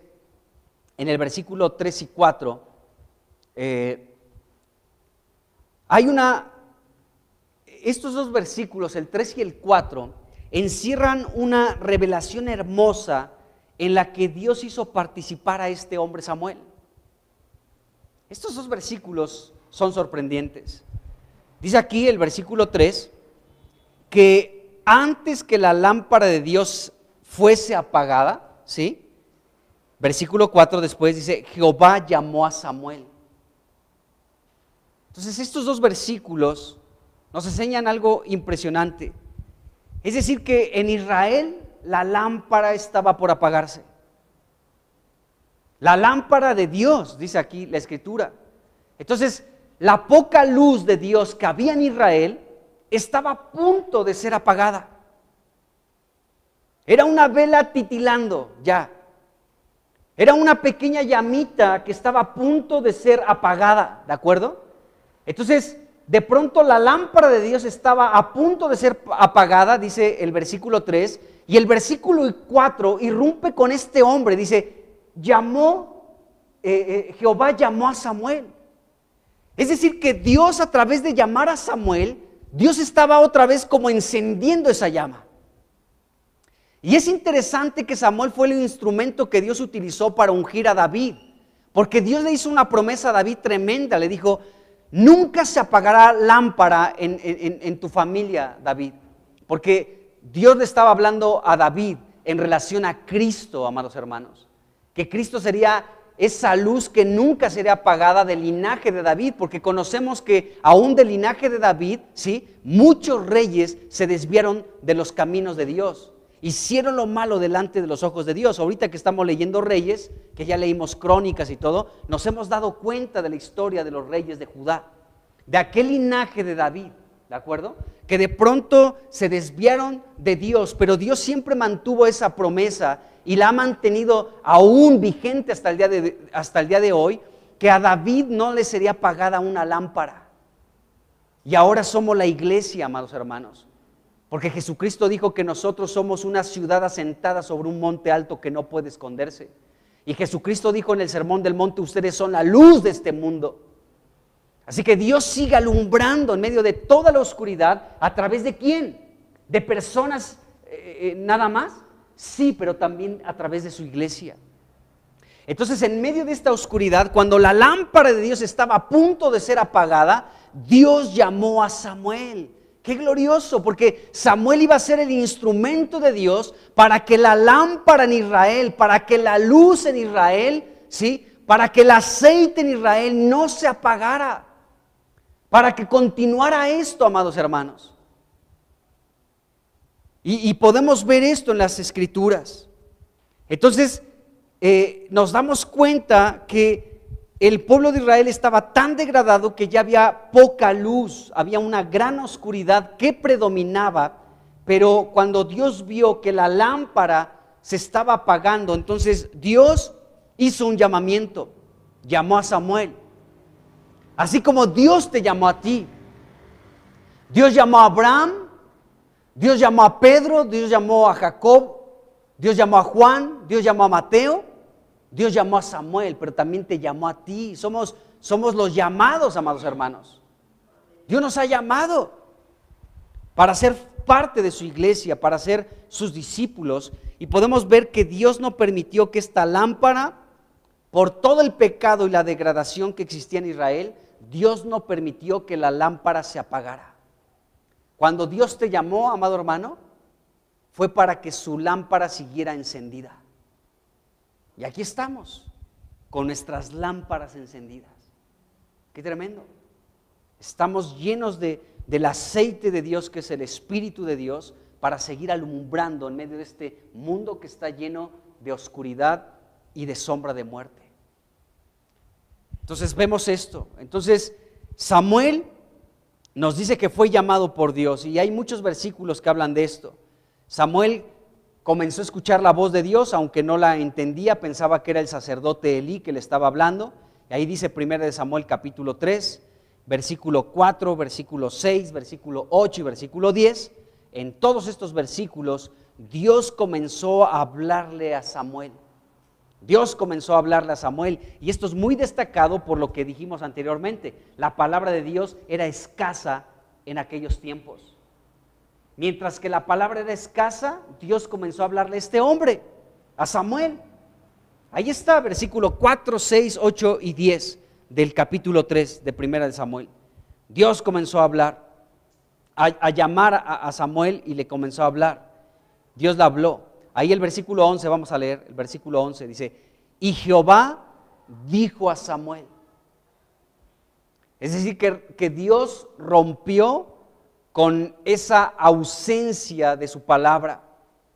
en el versículo 3 y 4, estos dos versículos, el 3 y el 4, encierran una revelación hermosa en la que Dios hizo participar a este hombre Samuel. Estos dos versículos son sorprendentes. Dice aquí el versículo 3 que antes que la lámpara de Dios fuese apagada, ¿sí? Versículo 4 después dice, Jehová llamó a Samuel. Entonces estos dos versículos nos enseñan algo impresionante. Es decir que en Israel la lámpara estaba por apagarse. La lámpara de Dios, dice aquí la Escritura. Entonces, la poca luz de Dios que había en Israel estaba a punto de ser apagada. Era una vela titilando ya. Era una pequeña llamita que estaba a punto de ser apagada, ¿de acuerdo? Entonces, de pronto la lámpara de Dios estaba a punto de ser apagada, dice el versículo 3, y el versículo 4 irrumpe con este hombre, dice, Jehová llamó a Samuel. Es decir que Dios, a través de llamar a Samuel, Dios estaba otra vez como encendiendo esa llama. Y es interesante que Samuel fue el instrumento que Dios utilizó para ungir a David, porque Dios le hizo una promesa a David tremenda, le dijo, nunca se apagará lámpara en tu familia, David, porque Dios le estaba hablando a David en relación a Cristo, amados hermanos, que Cristo sería esa luz que nunca sería apagada del linaje de David, porque conocemos que aún del linaje de David, ¿sí?, muchos reyes se desviaron de los caminos de Dios, hicieron lo malo delante de los ojos de Dios. Ahorita que estamos leyendo Reyes, que ya leímos Crónicas y todo, nos hemos dado cuenta de la historia de los reyes de Judá, de aquel linaje de David, ¿de acuerdo? Que de pronto se desviaron de Dios, pero Dios siempre mantuvo esa promesa y la ha mantenido aún vigente hasta el día de hoy, que a David no le sería apagada una lámpara. Y ahora somos la iglesia, amados hermanos, porque Jesucristo dijo que nosotros somos una ciudad asentada sobre un monte alto que no puede esconderse. Y Jesucristo dijo en el Sermón del Monte, ustedes son la luz de este mundo. Así que Dios sigue alumbrando en medio de toda la oscuridad. ¿A través de quién? ¿De personas nada más? Sí, pero también a través de su iglesia. Entonces, en medio de esta oscuridad, cuando la lámpara de Dios estaba a punto de ser apagada, Dios llamó a Samuel. Qué glorioso, porque Samuel iba a ser el instrumento de Dios para que la lámpara en Israel, para que la luz en Israel, ¿sí?, para que el aceite en Israel no se apagara, para que continuara esto, amados hermanos. Y podemos ver esto en las Escrituras. Entonces, nos damos cuenta que el pueblo de Israel estaba tan degradado que ya había poca luz, había una gran oscuridad que predominaba, pero cuando Dios vio que la lámpara se estaba apagando, entonces Dios hizo un llamamiento, llamó a Samuel. Así como Dios te llamó a ti. Dios llamó a Abraham, Dios llamó a Pedro, Dios llamó a Jacob, Dios llamó a Juan, Dios llamó a Mateo, Dios llamó a Samuel, pero también te llamó a ti. Somos los llamados, amados hermanos. Dios nos ha llamado para ser parte de su iglesia, para ser sus discípulos. Y podemos ver que Dios no permitió que esta lámpara, por todo el pecado y la degradación que existía en Israel, Dios no permitió que la lámpara se apagara. Cuando Dios te llamó, amado hermano, fue para que su lámpara siguiera encendida. Y aquí estamos, con nuestras lámparas encendidas. Qué tremendo. Estamos llenos del aceite de Dios, que es el Espíritu de Dios, para seguir alumbrando en medio de este mundo que está lleno de oscuridad y de sombra de muerte. Entonces vemos esto. Entonces Samuel nos dice que fue llamado por Dios, y hay muchos versículos que hablan de esto. Samuel comenzó a escuchar la voz de Dios, aunque no la entendía, pensaba que era el sacerdote Elí que le estaba hablando. Y ahí dice 1 Samuel capítulo 3, versículo 4, versículo 6, versículo 8 y versículo 10. En todos estos versículos Dios comenzó a hablarle a Samuel. Dios comenzó a hablarle a Samuel, y esto es muy destacado por lo que dijimos anteriormente. La palabra de Dios era escasa en aquellos tiempos. Mientras que la palabra era escasa, Dios comenzó a hablarle a este hombre, a Samuel. Ahí está, versículo 4, 6, 8 y 10 del capítulo 3 de 1 de Samuel. Dios comenzó a hablar, a llamar a Samuel, y le comenzó a hablar. Dios le habló. Ahí el versículo 11, vamos a leer, el versículo 11 dice: y Jehová dijo a Samuel. Es decir, que Dios rompió con esa ausencia de su palabra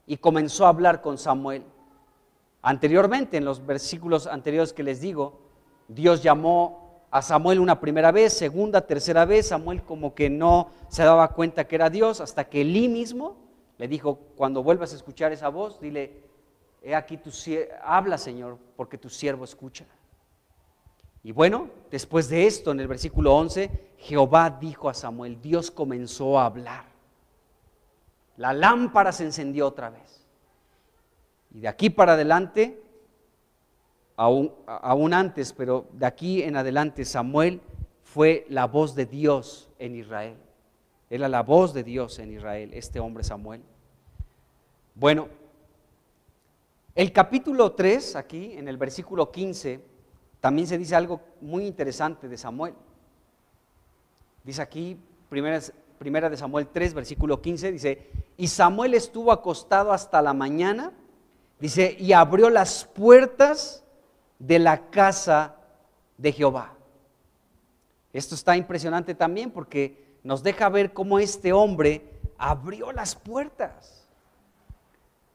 y comenzó a hablar con Samuel. Anteriormente, en los versículos anteriores que les digo, Dios llamó a Samuel una primera vez, segunda, tercera vez. Samuel como que no se daba cuenta que era Dios, hasta que Elí mismo le dijo: cuando vuelvas a escuchar esa voz, dile: he aquí habla, Señor, porque tu siervo escucha. Y bueno, después de esto, en el versículo 11, Jehová dijo a Samuel, Dios comenzó a hablar. La lámpara se encendió otra vez. Y de aquí para adelante, aún antes, pero de aquí en adelante, Samuel fue la voz de Dios en Israel. Era la voz de Dios en Israel, este hombre Samuel. Bueno, el capítulo 3, aquí en el versículo 15, también se dice algo muy interesante de Samuel. Dice aquí, primera de Samuel 3, versículo 15, dice: y Samuel estuvo acostado hasta la mañana, dice, y abrió las puertas de la casa de Jehová. Esto está impresionante también, porque nos deja ver cómo este hombre abrió las puertas.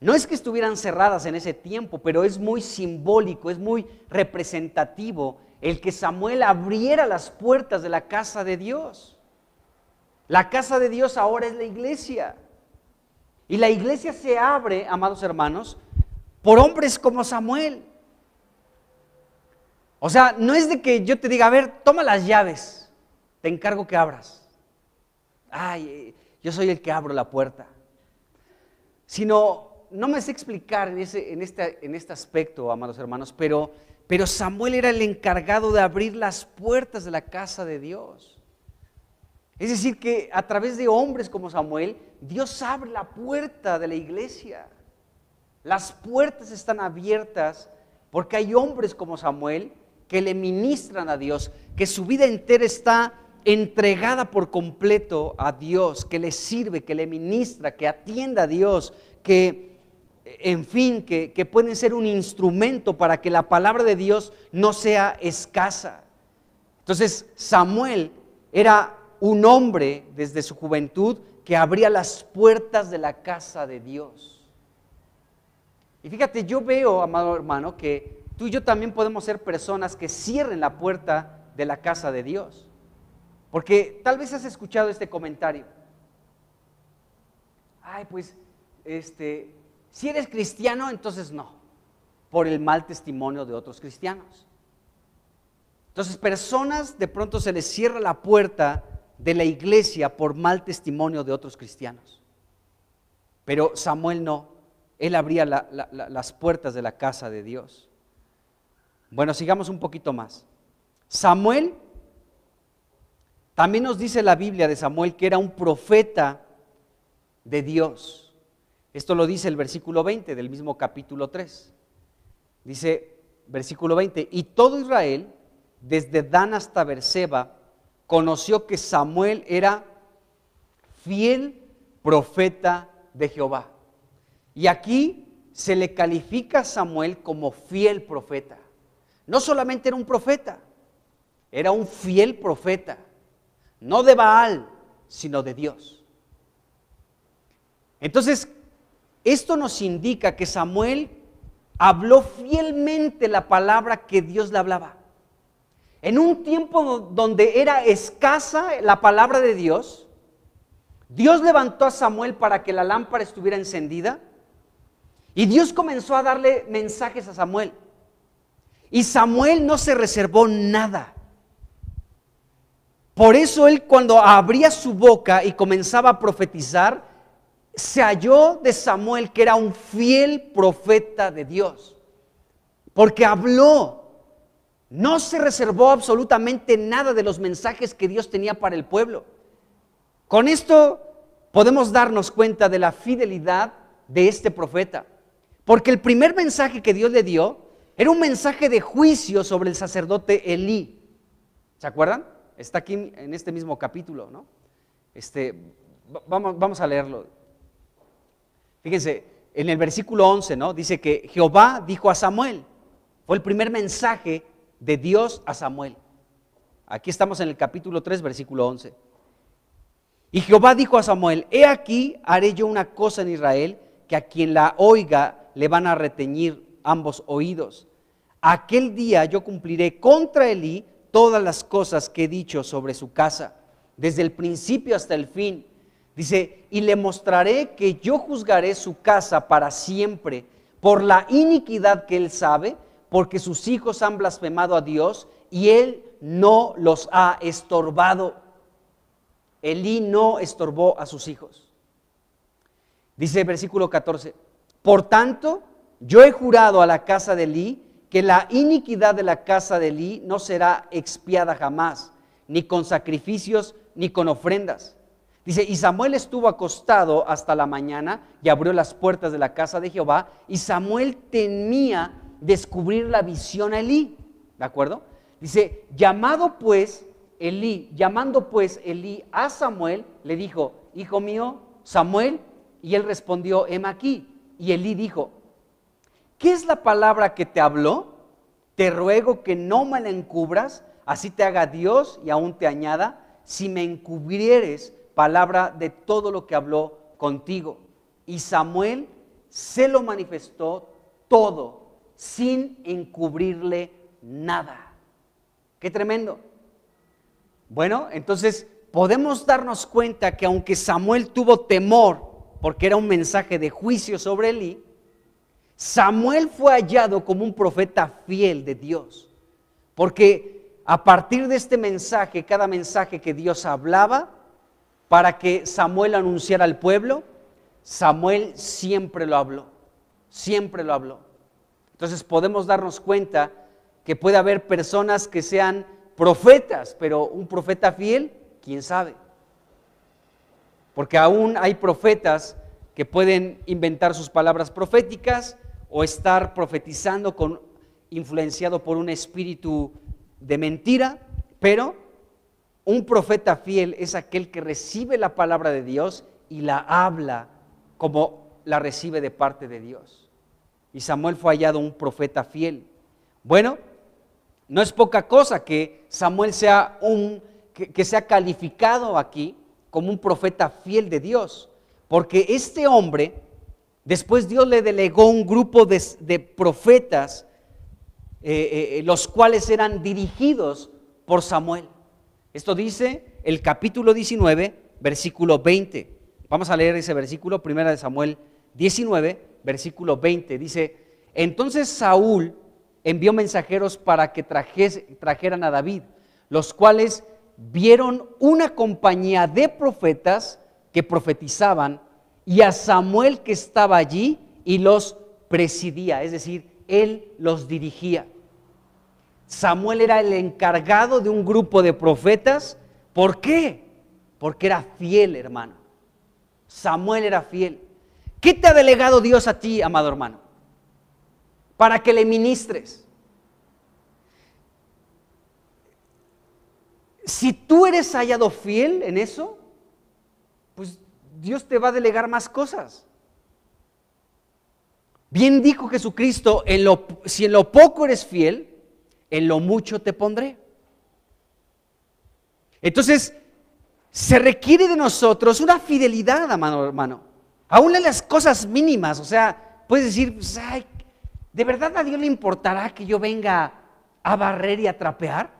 No es que estuvieran cerradas en ese tiempo, pero es muy simbólico, es muy representativo el que Samuel abriera las puertas de la casa de Dios. La casa de Dios ahora es la iglesia. Y la iglesia se abre, amados hermanos, por hombres como Samuel. O sea, no es de que yo te diga: a ver, toma las llaves, te encargo que abras. Ay, yo soy el que abro la puerta. Sino, no me sé explicar en este aspecto, amados hermanos, pero Samuel era el encargado de abrir las puertas de la casa de Dios. Es decir, que a través de hombres como Samuel, Dios abre la puerta de la iglesia. Las puertas están abiertas porque hay hombres como Samuel que le ministran a Dios, que su vida entera está entregada por completo a Dios, que le sirve, que le ministra, que atienda a Dios, que, en fin, que pueden ser un instrumento para que la palabra de Dios no sea escasa. Entonces, Samuel era un hombre desde su juventud que abría las puertas de la casa de Dios. Y fíjate, yo veo, amado hermano, que tú y yo también podemos ser personas que cierren la puerta de la casa de Dios. Porque tal vez has escuchado este comentario. Ay, pues, si eres cristiano, entonces no, por el mal testimonio de otros cristianos. Entonces, personas de pronto se les cierra la puerta de la iglesia por mal testimonio de otros cristianos. Pero Samuel no, él abría las puertas de la casa de Dios. Bueno, sigamos un poquito más. Samuel, también nos dice la Biblia de Samuel que era un profeta de Dios. Esto lo dice el versículo 20 del mismo capítulo 3. Dice, versículo 20, y todo Israel, desde Dan hasta Beerseba, conoció que Samuel era fiel profeta de Jehová. Y aquí se le califica a Samuel como fiel profeta. No solamente era un profeta, era un fiel profeta, no de Baal, sino de Dios. Entonces, esto nos indica que Samuel habló fielmente la palabra que Dios le hablaba. En un tiempo donde era escasa la palabra de Dios, Dios levantó a Samuel para que la lámpara estuviera encendida y Dios comenzó a darle mensajes a Samuel. Y Samuel no se reservó nada. Por eso él, cuando abría su boca y comenzaba a profetizar, se halló de Samuel que era un fiel profeta de Dios, porque habló. No se reservó absolutamente nada de los mensajes que Dios tenía para el pueblo. Con esto podemos darnos cuenta de la fidelidad de este profeta, porque el primer mensaje que Dios le dio era un mensaje de juicio sobre el sacerdote Elí. ¿Se acuerdan? Está aquí en este mismo capítulo, ¿no? Vamos a leerlo. Fíjense, en el versículo 11, ¿no? Dice que Jehová dijo a Samuel. Fue el primer mensaje de Dios a Samuel. Aquí estamos en el capítulo 3, versículo 11. Y Jehová dijo a Samuel, he aquí haré yo una cosa en Israel, que a quien la oiga le van a reteñir ambos oídos. Aquel día yo cumpliré contra Elí todas las cosas que he dicho sobre su casa, desde el principio hasta el fin. Dice, y le mostraré que yo juzgaré su casa para siempre, por la iniquidad que él sabe, porque sus hijos han blasfemado a Dios y él no los ha estorbado. Elí no estorbó a sus hijos. Dice versículo 14, por tanto, yo he jurado a la casa de Elí que la iniquidad de la casa de Elí no será expiada jamás, ni con sacrificios ni con ofrendas. Dice, y Samuel estuvo acostado hasta la mañana y abrió las puertas de la casa de Jehová, y Samuel temía descubrir la visión a Elí, ¿de acuerdo? Dice, llamando pues Elí a Samuel, le dijo, hijo mío, Samuel, y él respondió, heme aquí. Y Elí dijo, ¿qué es la palabra que te habló? Te ruego que no me la encubras, así te haga Dios y aún te añada, si me encubrieres palabra de todo lo que habló contigo. Y Samuel se lo manifestó todo, sin encubrirle nada. ¡Qué tremendo! Bueno, entonces podemos darnos cuenta que aunque Samuel tuvo temor, porque era un mensaje de juicio sobre Elí, Samuel fue hallado como un profeta fiel de Dios, porque a partir de este mensaje, cada mensaje que Dios hablaba para que Samuel anunciara al pueblo, Samuel siempre lo habló, siempre lo habló. Entonces podemos darnos cuenta que puede haber personas que sean profetas, pero un profeta fiel, ¿quién sabe? Porque aún hay profetas que pueden inventar sus palabras proféticas o estar profetizando influenciado por un espíritu de mentira, pero un profeta fiel es aquel que recibe la palabra de Dios y la habla como la recibe de parte de Dios. Y Samuel fue hallado un profeta fiel. Bueno, no es poca cosa que Samuel sea que sea calificado aquí como un profeta fiel de Dios, porque este hombre, después Dios le delegó un grupo de profetas, los cuales eran dirigidos por Samuel. Esto dice el capítulo 19, versículo 20. Vamos a leer ese versículo, 1 Samuel 19, versículo 20. Dice: entonces Saúl envió mensajeros para que trajeran a David, los cuales vieron una compañía de profetas que profetizaban y a Samuel que estaba allí y los presidía, es decir, él los dirigía. Samuel era el encargado de un grupo de profetas. ¿Por qué? Porque era fiel, hermano. Samuel era fiel. ¿Qué te ha delegado Dios a ti, amado hermano? Para que le ministres. Si tú eres hallado fiel en eso, pues Dios te va a delegar más cosas. Bien dijo Jesucristo: si en lo poco eres fiel, en lo mucho te pondré. Entonces, se requiere de nosotros una fidelidad, amado hermano, aún en las cosas mínimas. O sea, puedes decir, pues, ay, ¿de verdad a Dios le importará que yo venga a barrer y a trapear?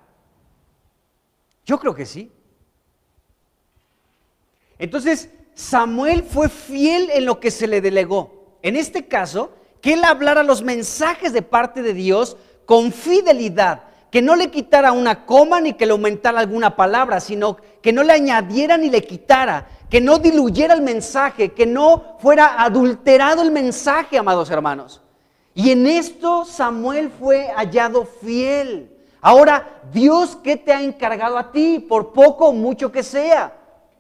Yo creo que sí. Entonces, Samuel fue fiel en lo que se le delegó. En este caso, que él hablara los mensajes de parte de Dios con fidelidad, que no le quitara una coma ni que le aumentara alguna palabra, sino que no le añadiera ni le quitara, que no diluyera el mensaje, que no fuera adulterado el mensaje, amados hermanos. Y en esto Samuel fue hallado fiel. Ahora, Dios, ¿qué te ha encargado a ti? Por poco o mucho que sea,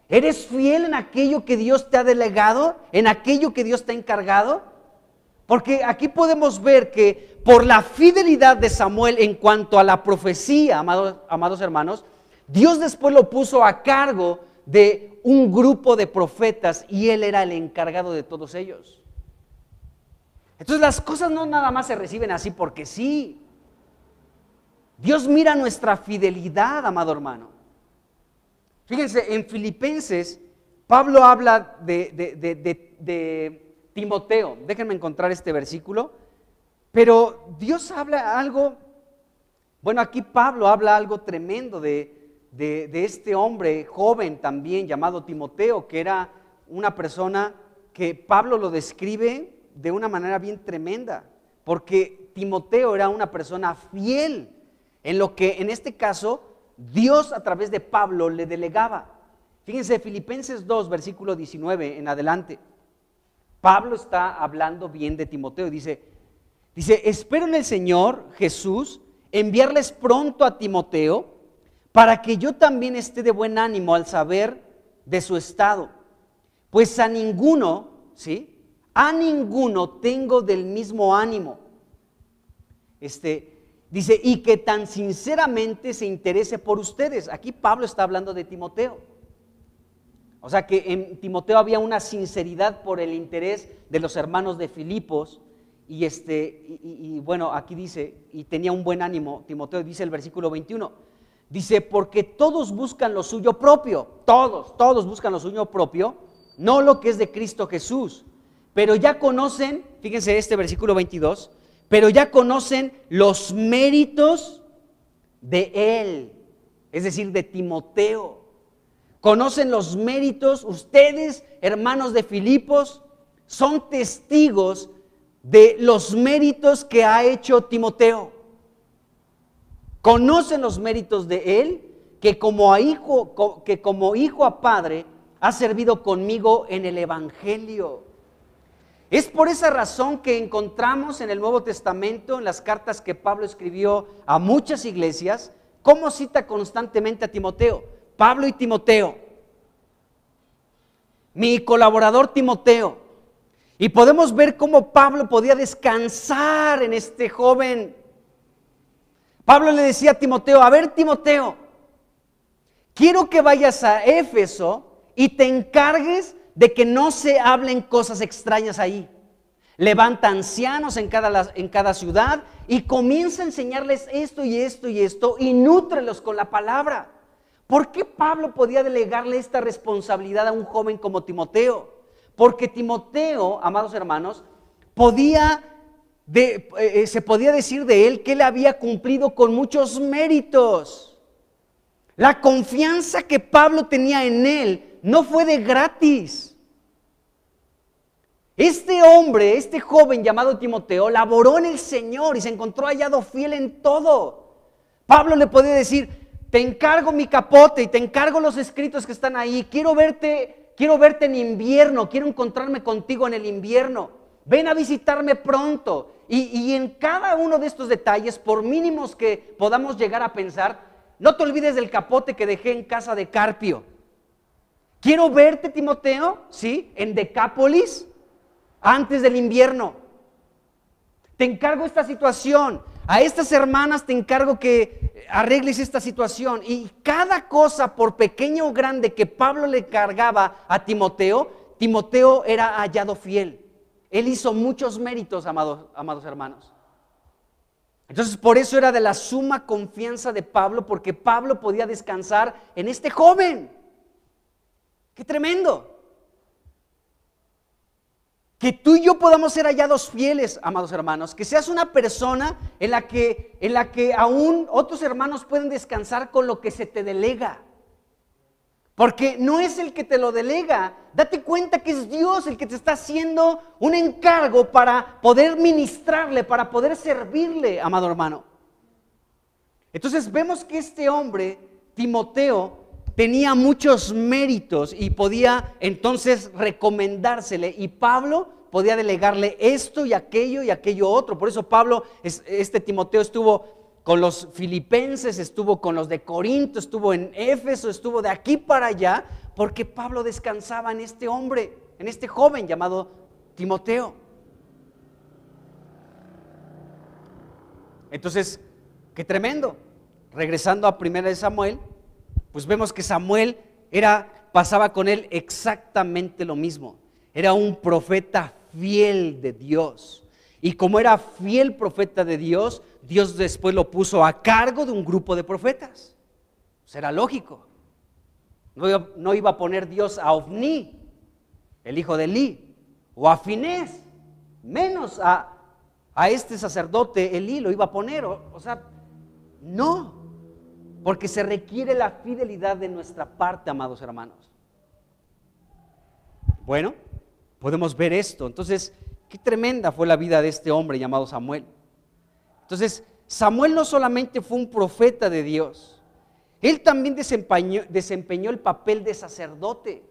¿eres fiel en aquello que Dios te ha delegado? ¿En aquello que Dios te ha encargado? Porque aquí podemos ver que por la fidelidad de Samuel en cuanto a la profecía, amados hermanos, Dios después lo puso a cargo de un grupo de profetas y él era el encargado de todos ellos. Entonces las cosas no nada más se reciben así porque sí. Dios mira nuestra fidelidad, amado hermano. Fíjense, en Filipenses, Pablo habla de Timoteo. Déjenme encontrar este versículo. Pero Dios habla algo, bueno, aquí Pablo habla algo tremendo de este hombre joven también llamado Timoteo, que era una persona que Pablo lo describe de una manera bien tremenda, porque Timoteo era una persona fiel en lo que en este caso Dios a través de Pablo le delegaba. Fíjense, Filipenses 2, versículo 19 en adelante. Pablo está hablando bien de Timoteo. Dice, espero en el Señor Jesús enviarles pronto a Timoteo para que yo también esté de buen ánimo al saber de su estado. Pues a ninguno, ¿sí? A ninguno tengo del mismo ánimo. Dice, y que tan sinceramente se interese por ustedes. Aquí Pablo está hablando de Timoteo. O sea que en Timoteo había una sinceridad por el interés de los hermanos de Filipos. Y bueno, aquí dice, y tenía un buen ánimo. Timoteo dice el versículo 21. Dice, porque todos buscan lo suyo propio. Todos buscan lo suyo propio, no lo que es de Cristo Jesús. Pero ya conocen, fíjense este versículo 22, pero ya conocen los méritos de él, es decir, de Timoteo. Conocen los méritos, ustedes, hermanos de Filipos, son testigos de los méritos que ha hecho Timoteo. Conocen los méritos de él, que como hijo a padre ha servido conmigo en el Evangelio. Es por esa razón que encontramos en el Nuevo Testamento, en las cartas que Pablo escribió a muchas iglesias, cómo cita constantemente a Timoteo. Pablo y Timoteo, mi colaborador Timoteo. Y podemos ver cómo Pablo podía descansar en este joven. Pablo le decía a Timoteo, a ver Timoteo, quiero que vayas a Éfeso y te encargues de que no se hablen cosas extrañas ahí. Levanta ancianos en cada ciudad y comienza a enseñarles esto y esto y esto y nútrelos con la palabra. ¿Por qué Pablo podía delegarle esta responsabilidad a un joven como Timoteo? Porque Timoteo, amados hermanos, se podía decir de él que él había cumplido con muchos méritos. La confianza que Pablo tenía en él no fue de gratis. Este hombre, este joven llamado Timoteo, laboró en el Señor y se encontró hallado fiel en todo. Pablo le podía decir: te encargo mi capote y te encargo los escritos que están ahí. Quiero verte en invierno, quiero encontrarme contigo en el invierno. Ven a visitarme pronto. Y en cada uno de estos detalles, por mínimos que podamos llegar a pensar, no te olvides del capote que dejé en casa de Carpio. Quiero verte, Timoteo, ¿sí?, en Decápolis antes del invierno. Te encargo esta situación. A estas hermanas te encargo que arregles esta situación. Y cada cosa, por pequeña o grande que Pablo le cargaba a Timoteo, Timoteo era hallado fiel. Él hizo muchos méritos, amados hermanos. Entonces, por eso era de la suma confianza de Pablo, porque Pablo podía descansar en este joven. ¡Qué tremendo! Que tú y yo podamos ser hallados fieles, amados hermanos. Que seas una persona en la que aún otros hermanos pueden descansar con lo que se te delega. Porque no es el que te lo delega. Date cuenta que es Dios el que te está haciendo un encargo para poder ministrarle, para poder servirle, amado hermano. Entonces vemos que este hombre, Timoteo, tenía muchos méritos y podía entonces recomendársele, y Pablo podía delegarle esto y aquello otro. Por eso Pablo, Timoteo estuvo con los filipenses, estuvo con los de Corinto, estuvo en Éfeso, estuvo de aquí para allá, porque Pablo descansaba en este hombre, en este joven llamado Timoteo. Entonces, qué tremendo. Regresando a 1 Samuel, pues vemos que Samuel pasaba con él exactamente lo mismo. Era un profeta fiel de Dios. Y como era fiel profeta de Dios, Dios después lo puso a cargo de un grupo de profetas. Pues era lógico. No iba a poner Dios a Ofni, el hijo de Elí, o a Finés, menos a este sacerdote Elí lo iba a poner. O sea, no. Porque se requiere la fidelidad de nuestra parte, amados hermanos. Bueno, podemos ver esto. Entonces, qué tremenda fue la vida de este hombre llamado Samuel. Entonces, Samuel no solamente fue un profeta de Dios, él también desempeñó el papel de sacerdote.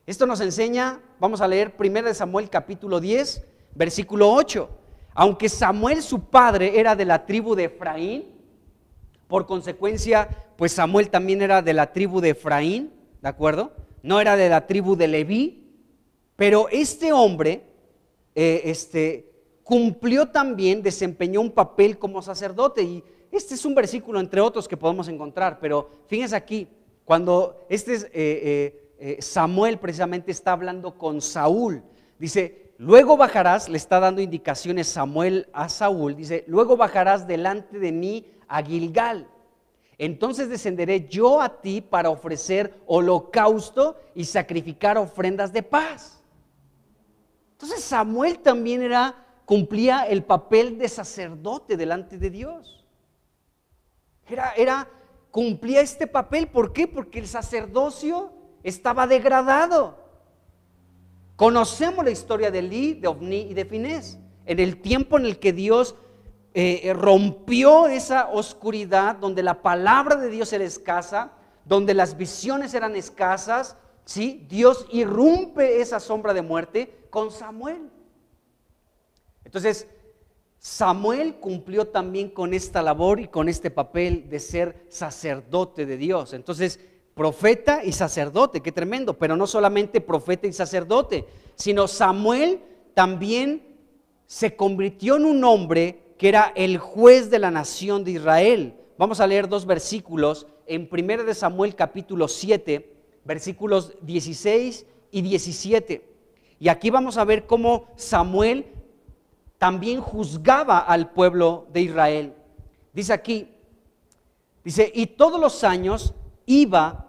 Esto nos enseña, vamos a leer 1 Samuel capítulo 10, versículo 8. Aunque Samuel, su padre, era de la tribu de Efraín, por consecuencia, pues Samuel también era de la tribu de Efraín, ¿de acuerdo? No era de la tribu de Leví, pero este hombre cumplió también, desempeñó un papel como sacerdote. Y este es un versículo entre otros que podemos encontrar, pero fíjense aquí, cuando Samuel precisamente está hablando con Saúl, dice: luego bajarás, le está dando indicaciones Samuel a Saúl, dice: luego bajarás delante de mí a Gilgal, entonces descenderé yo a ti para ofrecer holocausto y sacrificar ofrendas de paz. Entonces Samuel también cumplía el papel de sacerdote delante de Dios. Cumplía este papel. ¿Por qué? Porque el sacerdocio estaba degradado. Conocemos la historia de Elí, de Ofni y de Finés. En el tiempo en el que Dios rompió esa oscuridad, donde la palabra de Dios era escasa, donde las visiones eran escasas, ¿sí? Dios irrumpe esa sombra de muerte con Samuel. Entonces, Samuel cumplió también con esta labor y con este papel de ser sacerdote de Dios. Entonces, profeta y sacerdote, qué tremendo. Pero no solamente profeta y sacerdote, sino Samuel también se convirtió en un hombre que era el juez de la nación de Israel. vamos a leer dos versículos en 1 de Samuel capítulo 7, versículos 16 y 17. Y aquí vamos a ver cómo Samuel también juzgaba al pueblo de Israel. Dice aquí, dice, y todos los años iba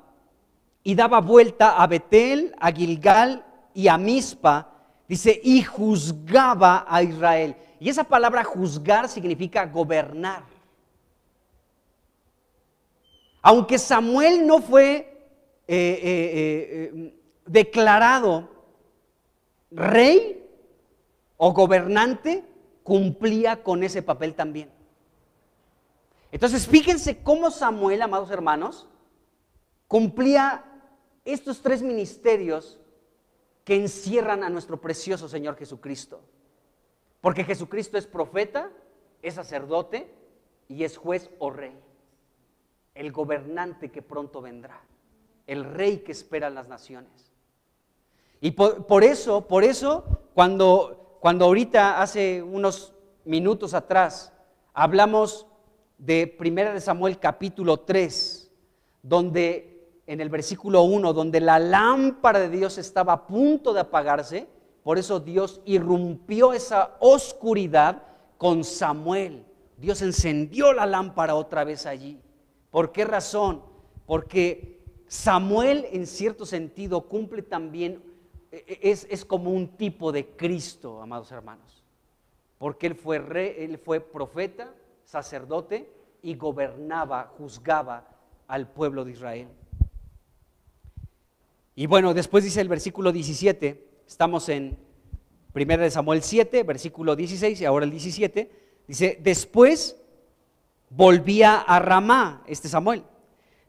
y daba vuelta a Betel, a Gilgal y a Mizpa, dice, y juzgaba a Israel. Y esa palabra juzgar significa gobernar. Aunque Samuel no fue declarado rey o gobernante, cumplía con ese papel también. Entonces fíjense cómo Samuel, amados hermanos, cumplía estos tres ministerios que encierran a nuestro precioso Señor Jesucristo. Porque Jesucristo es profeta, es sacerdote y es juez o rey. El gobernante que pronto vendrá, el rey que esperan las naciones. Y por eso, cuando ahorita hace unos minutos atrás hablamos de 1 de Samuel capítulo 3, donde en el versículo 1, donde la lámpara de Dios estaba a punto de apagarse, por eso Dios irrumpió esa oscuridad con Samuel. Dios encendió la lámpara otra vez allí. ¿Por qué razón? Porque Samuel en cierto sentido cumple también, es como un tipo de Cristo, amados hermanos. Porque él fue rey, él fue profeta, sacerdote y gobernaba, juzgaba al pueblo de Israel. Y bueno, después dice el versículo 17, estamos en 1 de Samuel 7, versículo 16 y ahora el 17, dice, después volvía a Ramá, Samuel,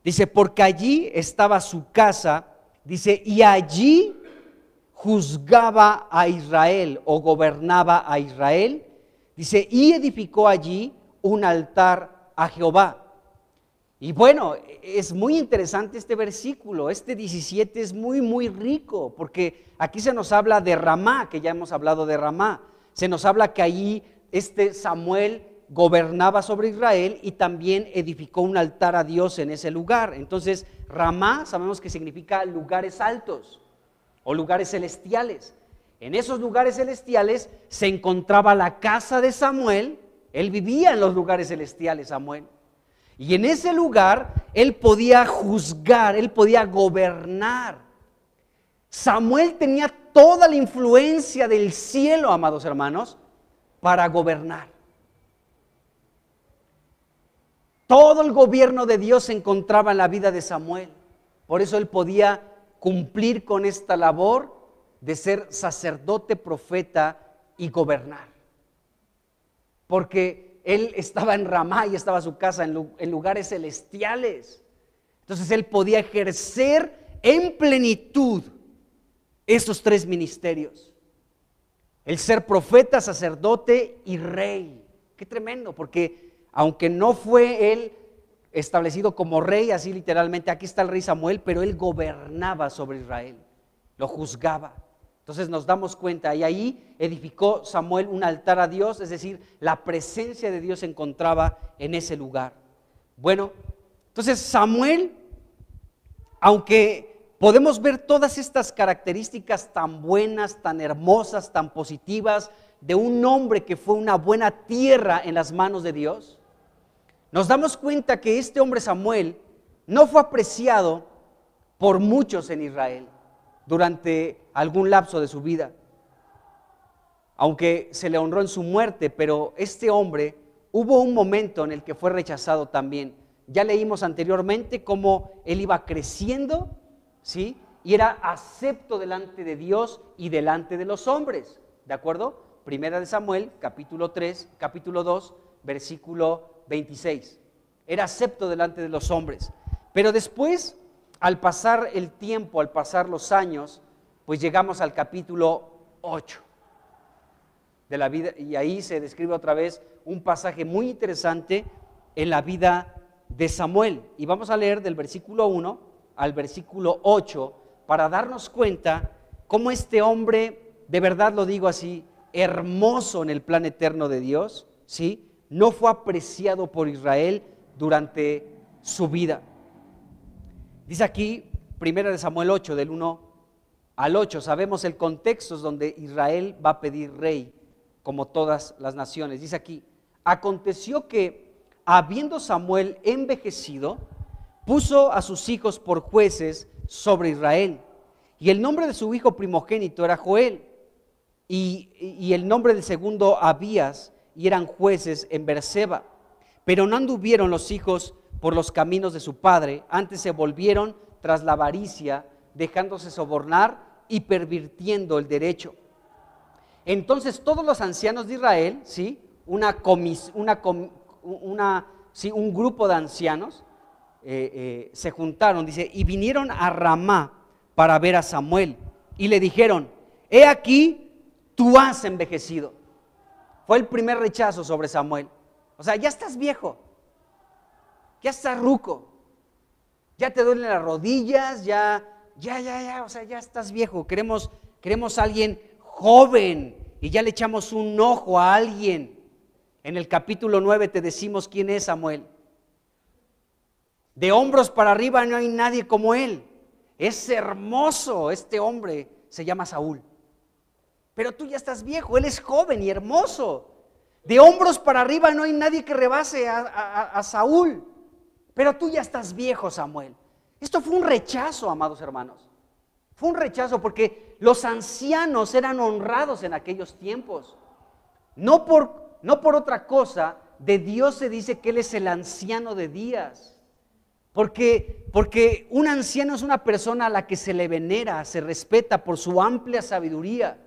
dice, porque allí estaba su casa, dice, y allí juzgaba a Israel o gobernaba a Israel, dice, y edificó allí un altar a Jehová. Y bueno, es muy interesante este versículo, este 17 es muy rico, porque aquí se nos habla de Ramá, que ya hemos hablado de Ramá, se nos habla que allí Samuel gobernaba sobre Israel y también edificó un altar a Dios en ese lugar. Entonces, Ramá sabemos que significa lugares altos o lugares celestiales. En esos lugares celestiales se encontraba la casa de Samuel, él vivía en los lugares celestiales, Samuel. Y en ese lugar él podía juzgar, él podía gobernar. Samuel tenía toda la influencia del cielo, amados hermanos, para gobernar. Todo el gobierno de Dios se encontraba en la vida de Samuel. Por eso él podía cumplir con esta labor de ser sacerdote, profeta y gobernar. Porque él estaba en Ramá y estaba su casa en lugares celestiales. Entonces él podía ejercer en plenitud estos tres ministerios. El ser profeta, sacerdote y rey. Qué tremendo, porque aunque no fue él establecido como rey, así literalmente, aquí está el rey Samuel, pero él gobernaba sobre Israel, lo juzgaba. Entonces nos damos cuenta, y ahí edificó Samuel un altar a Dios, es decir, la presencia de Dios se encontraba en ese lugar. Bueno, entonces Samuel, aunque podemos ver todas estas características tan buenas, tan hermosas, tan positivas, de un hombre que fue una buena tierra en las manos de Dios, nos damos cuenta que este hombre Samuel no fue apreciado por muchos en Israel durante algún lapso de su vida, aunque se le honró en su muerte, pero este hombre hubo un momento en el que fue rechazado también. Ya leímos anteriormente cómo él iba creciendo, ¿sí? Y era acepto delante de Dios y delante de los hombres, ¿de acuerdo? Primera de Samuel, capítulo 2, versículo 26. Era acepto delante de los hombres, pero después, al pasar el tiempo, al pasar los años, pues llegamos al capítulo 8 de la vida, y ahí se describe otra vez un pasaje muy interesante en la vida de Samuel. Y vamos a leer del versículo 1 al versículo 8 para darnos cuenta cómo este hombre, de verdad lo digo así, hermoso en el plan eterno de Dios, ¿sí? No fue apreciado por Israel durante su vida. Dice aquí, 1 Samuel 8, del 1 al 8, sabemos el contexto, es donde Israel va a pedir rey, como todas las naciones. Dice aquí, aconteció que, habiendo Samuel envejecido, puso a sus hijos por jueces sobre Israel, y el nombre de su hijo primogénito era Joel, y el nombre del segundo Abías, y eran jueces en Beerseba. Pero no anduvieron los hijos por los caminos de su padre, antes se volvieron tras la avaricia, dejándose sobornar y pervirtiendo el derecho. Entonces todos los ancianos de Israel, ¿sí? un grupo de ancianos se juntaron, dice, y vinieron a Ramá para ver a Samuel, y le dijeron, he aquí, tú has envejecido. Fue el primer rechazo sobre Samuel. O sea, ya estás viejo, ya estás ruco, ya te duelen las rodillas, o sea, ya estás viejo. Queremos a alguien joven y ya le echamos un ojo a alguien. En el capítulo 9 te decimos quién es Samuel. De hombros para arriba no hay nadie como él. Es hermoso este hombre, se llama Saúl. Pero tú ya estás viejo, él es joven y hermoso. De hombros para arriba no hay nadie que rebase a Saúl. Pero tú ya estás viejo, Samuel. Esto fue un rechazo, amados hermanos. Fue un rechazo porque los ancianos eran honrados en aquellos tiempos. No por otra cosa, de Dios se dice que Él es el anciano de días. Porque un anciano es una persona a la que se le venera, se respeta por su amplia sabiduría,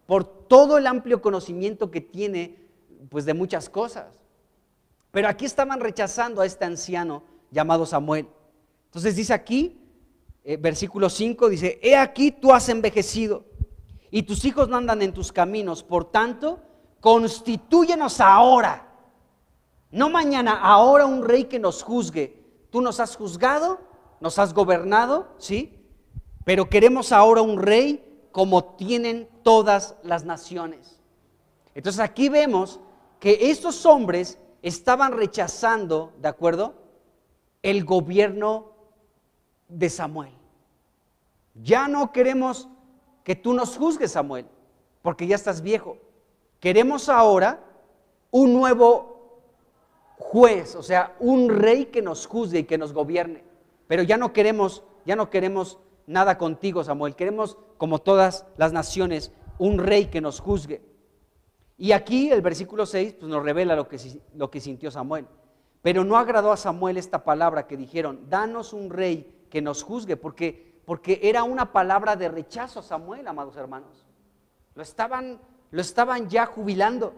por todo el amplio conocimiento que tiene, pues, de muchas cosas. Pero aquí estaban rechazando a este anciano llamado Samuel. Entonces dice aquí, versículo 5, dice, he aquí tú has envejecido y tus hijos no andan en tus caminos, por tanto, constitúyenos ahora, no mañana, ahora un rey que nos juzgue. Tú nos has juzgado, nos has gobernado, ¿sí? Pero queremos ahora un rey como tienen todas las naciones. Entonces aquí vemos que estos hombres estaban rechazando, ¿de acuerdo?, el gobierno de Samuel. Ya no queremos que tú nos juzgues, Samuel, porque ya estás viejo. Queremos ahora un nuevo juez, o sea, un rey que nos juzgue y que nos gobierne. Pero ya no queremos nada contigo, Samuel. Queremos, como todas las naciones, un rey que nos juzgue. Y aquí el versículo 6 pues, nos revela lo que sintió Samuel. Pero no agradó a Samuel esta palabra que dijeron, danos un rey que nos juzgue, porque era una palabra de rechazo a Samuel, amados hermanos. Lo estaban ya jubilando.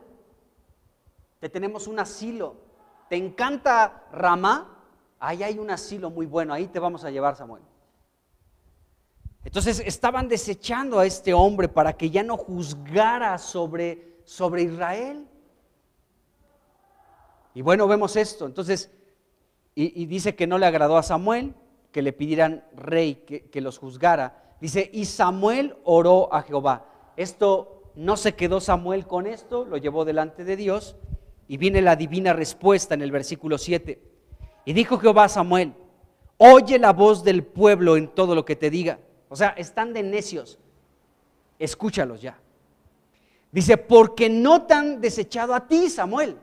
Te tenemos un asilo. ¿Te encanta Ramá? Ahí hay un asilo muy bueno, ahí te vamos a llevar, Samuel. Entonces estaban desechando a este hombre para que ya no juzgara sobre Israel. Y bueno, vemos esto. Entonces, y dice que no le agradó a Samuel, que le pidieran rey que los juzgara. Dice, y Samuel oró a Jehová. Esto no se quedó Samuel con esto, lo llevó delante de Dios. Y viene la divina respuesta en el versículo 7. Y dijo Jehová a Samuel, oye la voz del pueblo en todo lo que te diga. O sea, están de necios, escúchalos ya. Dice, porque no te han desechado a ti, Samuel,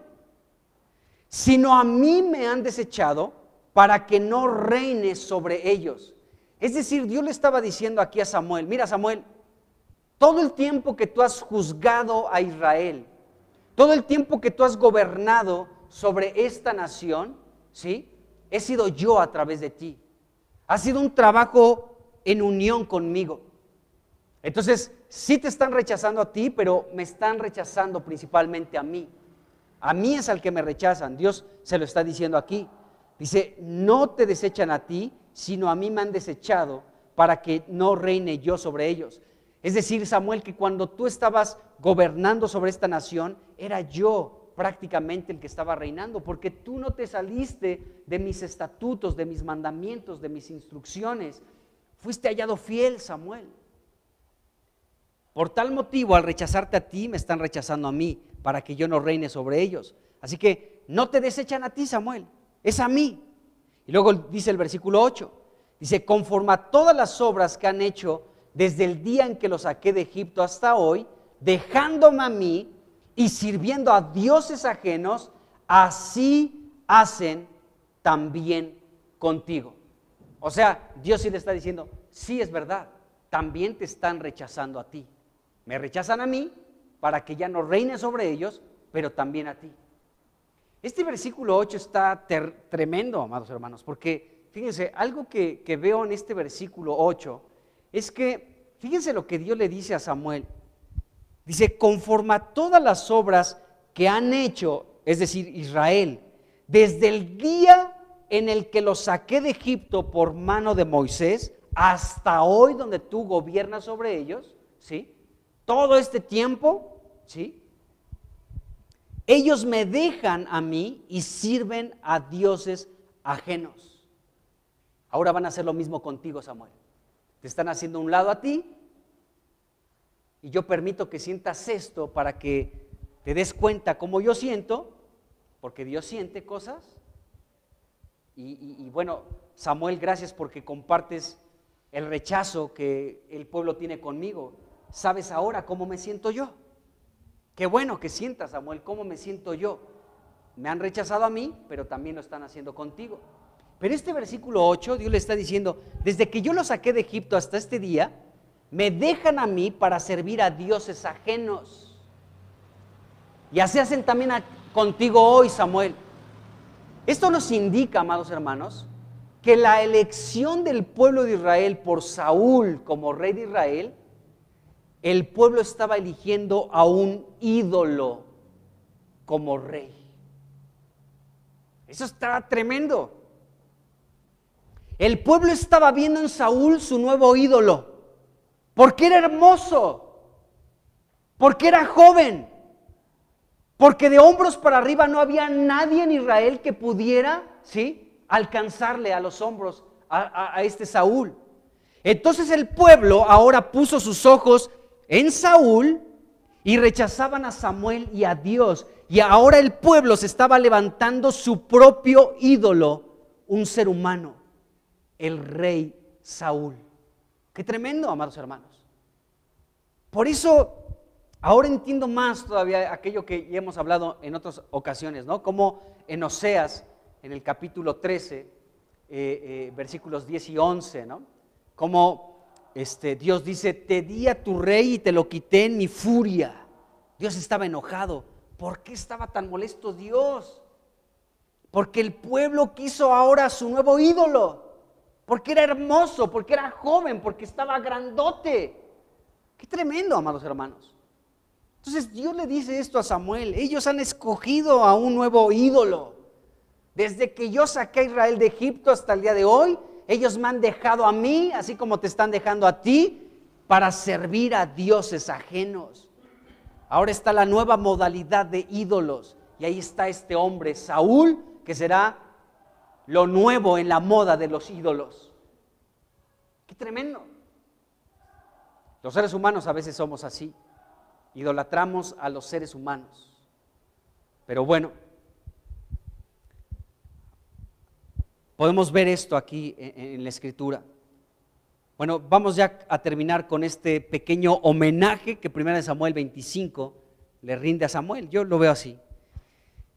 sino a mí me han desechado para que no reines sobre ellos. Es decir, Dios le estaba diciendo aquí a Samuel, mira, Samuel, todo el tiempo que tú has juzgado a Israel, todo el tiempo que tú has gobernado sobre esta nación, ¿sí?, he sido yo a través de ti. Ha sido un trabajo en unión conmigo. Entonces, sí te están rechazando a ti, pero me están rechazando principalmente a mí. A mí es al que me rechazan. Dios se lo está diciendo aquí. Dice, no te desechan a ti, sino a mí me han desechado para que no reine yo sobre ellos. Es decir, Samuel, que cuando tú estabas gobernando sobre esta nación, era yo prácticamente el que estaba reinando, porque tú no te saliste de mis estatutos, de mis mandamientos, de mis instrucciones. Fuiste hallado fiel, Samuel. Por tal motivo, al rechazarte a ti, me están rechazando a mí, para que yo no reine sobre ellos. Así que no te desechan a ti, Samuel, es a mí. Y luego dice el versículo 8, dice, conforme a todas las obras que han hecho desde el día en que los saqué de Egipto hasta hoy, dejándome a mí y sirviendo a dioses ajenos, así hacen también contigo. O sea, Dios sí le está diciendo, sí es verdad, también te están rechazando a ti. Me rechazan a mí para que ya no reine sobre ellos, pero también a ti. Este versículo 8 está tremendo, amados hermanos, porque fíjense, algo que veo en este versículo 8 es que, fíjense lo que Dios le dice a Samuel. Dice, conforme a todas las obras que han hecho, es decir, Israel, desde el día en el que los saqué de Egipto por mano de Moisés, hasta hoy donde tú gobiernas sobre ellos, ¿sí? Todo este tiempo, ¿sí? Ellos me dejan a mí y sirven a dioses ajenos. Ahora van a hacer lo mismo contigo, Samuel. Te están haciendo a un lado a ti y yo permito que sientas esto para que te des cuenta cómo yo siento, porque Dios siente cosas. Y bueno, Samuel, gracias porque compartes el rechazo que el pueblo tiene conmigo. ¿Sabes ahora cómo me siento yo? Qué bueno que sientas, Samuel, cómo me siento yo. Me han rechazado a mí, pero también lo están haciendo contigo. Pero este versículo 8, Dios le está diciendo, desde que yo los saqué de Egipto hasta este día, me dejan a mí para servir a dioses ajenos. Y así hacen también contigo hoy, Samuel. Esto nos indica, amados hermanos, que la elección del pueblo de Israel por Saúl como rey de Israel, el pueblo estaba eligiendo a un ídolo como rey. Eso está tremendo. El pueblo estaba viendo en Saúl su nuevo ídolo, porque era hermoso, porque era joven, porque de hombros para arriba no había nadie en Israel que pudiera, ¿sí?, alcanzarle a los hombros a este Saúl. Entonces el pueblo ahora puso sus ojos en Saúl y rechazaban a Samuel y a Dios. Y ahora el pueblo se estaba levantando su propio ídolo, un ser humano, el rey Saúl. Qué tremendo, amados hermanos. Por eso ahora entiendo más todavía aquello que ya hemos hablado en otras ocasiones, ¿no? Como en Oseas, en el capítulo 13, versículos 10 y 11, ¿no? Como Dios dice, te di a tu rey y te lo quité en mi furia. Dios estaba enojado. ¿Por qué estaba tan molesto Dios? Porque el pueblo quiso ahora su nuevo ídolo. Porque era hermoso, porque era joven, porque estaba grandote. Qué tremendo, amados hermanos. Entonces Dios le dice esto a Samuel. Ellos han escogido a un nuevo ídolo. Desde que yo saqué a Israel de Egipto hasta el día de hoy, ellos me han dejado a mí, así como te están dejando a ti, para servir a dioses ajenos. Ahora está la nueva modalidad de ídolos. Y ahí está este hombre, Saúl, que será lo nuevo en la moda de los ídolos. ¡Qué tremendo! Los seres humanos a veces somos así. Idolatramos a los seres humanos. Pero bueno, podemos ver esto aquí en la Escritura. Bueno, vamos ya a terminar con este pequeño homenaje que 1 Samuel 25 le rinde a Samuel. Yo lo veo así.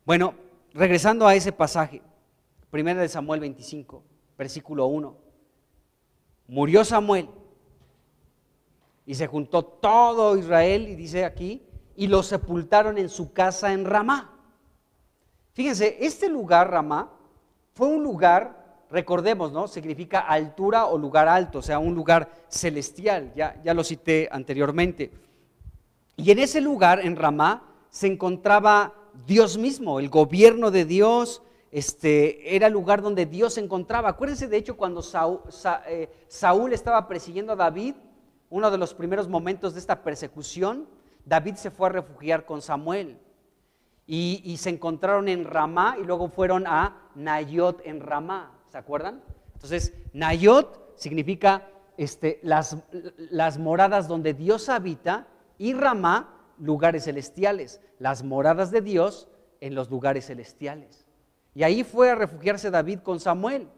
Bueno, regresando a ese pasaje, 1 Samuel 25, versículo 1. Murió Samuel y se juntó todo Israel, y dice aquí, y lo sepultaron en su casa en Ramá. Fíjense, este lugar, Ramá, fue un lugar, recordemos, ¿no? Significa altura o lugar alto, o sea, un lugar celestial, ya lo cité anteriormente. Y en ese lugar, en Ramá, se encontraba Dios mismo, el gobierno de Dios. Era el lugar donde Dios se encontraba. Acuérdense, de hecho, cuando Saúl estaba persiguiendo a David, uno de los primeros momentos de esta persecución, David se fue a refugiar con Samuel. Y se encontraron en Ramá y luego fueron a Nayot en Ramá, ¿se acuerdan? Entonces, Nayot significa las moradas donde Dios habita, y Ramá, lugares celestiales, las moradas de Dios en los lugares celestiales. Y ahí fue a refugiarse David con Samuel.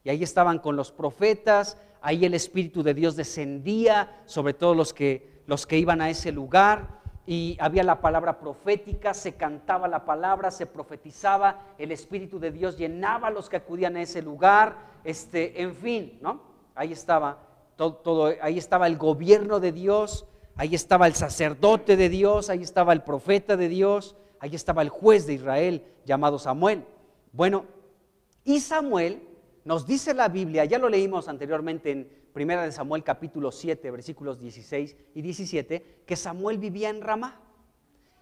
Y ahí estaban con los profetas, ahí el Espíritu de Dios descendía sobre todos los que iban a ese lugar, y había la palabra profética, se cantaba la palabra, se profetizaba, el Espíritu de Dios llenaba a los que acudían a ese lugar, en fin, ¿no? Ahí estaba todo, ahí estaba el gobierno de Dios, ahí estaba el sacerdote de Dios, ahí estaba el profeta de Dios, ahí estaba el juez de Israel llamado Samuel. Bueno, y Samuel, nos dice la Biblia, ya lo leímos anteriormente en 1 Samuel capítulo 7, versículos 16 y 17, que Samuel vivía en Ramá.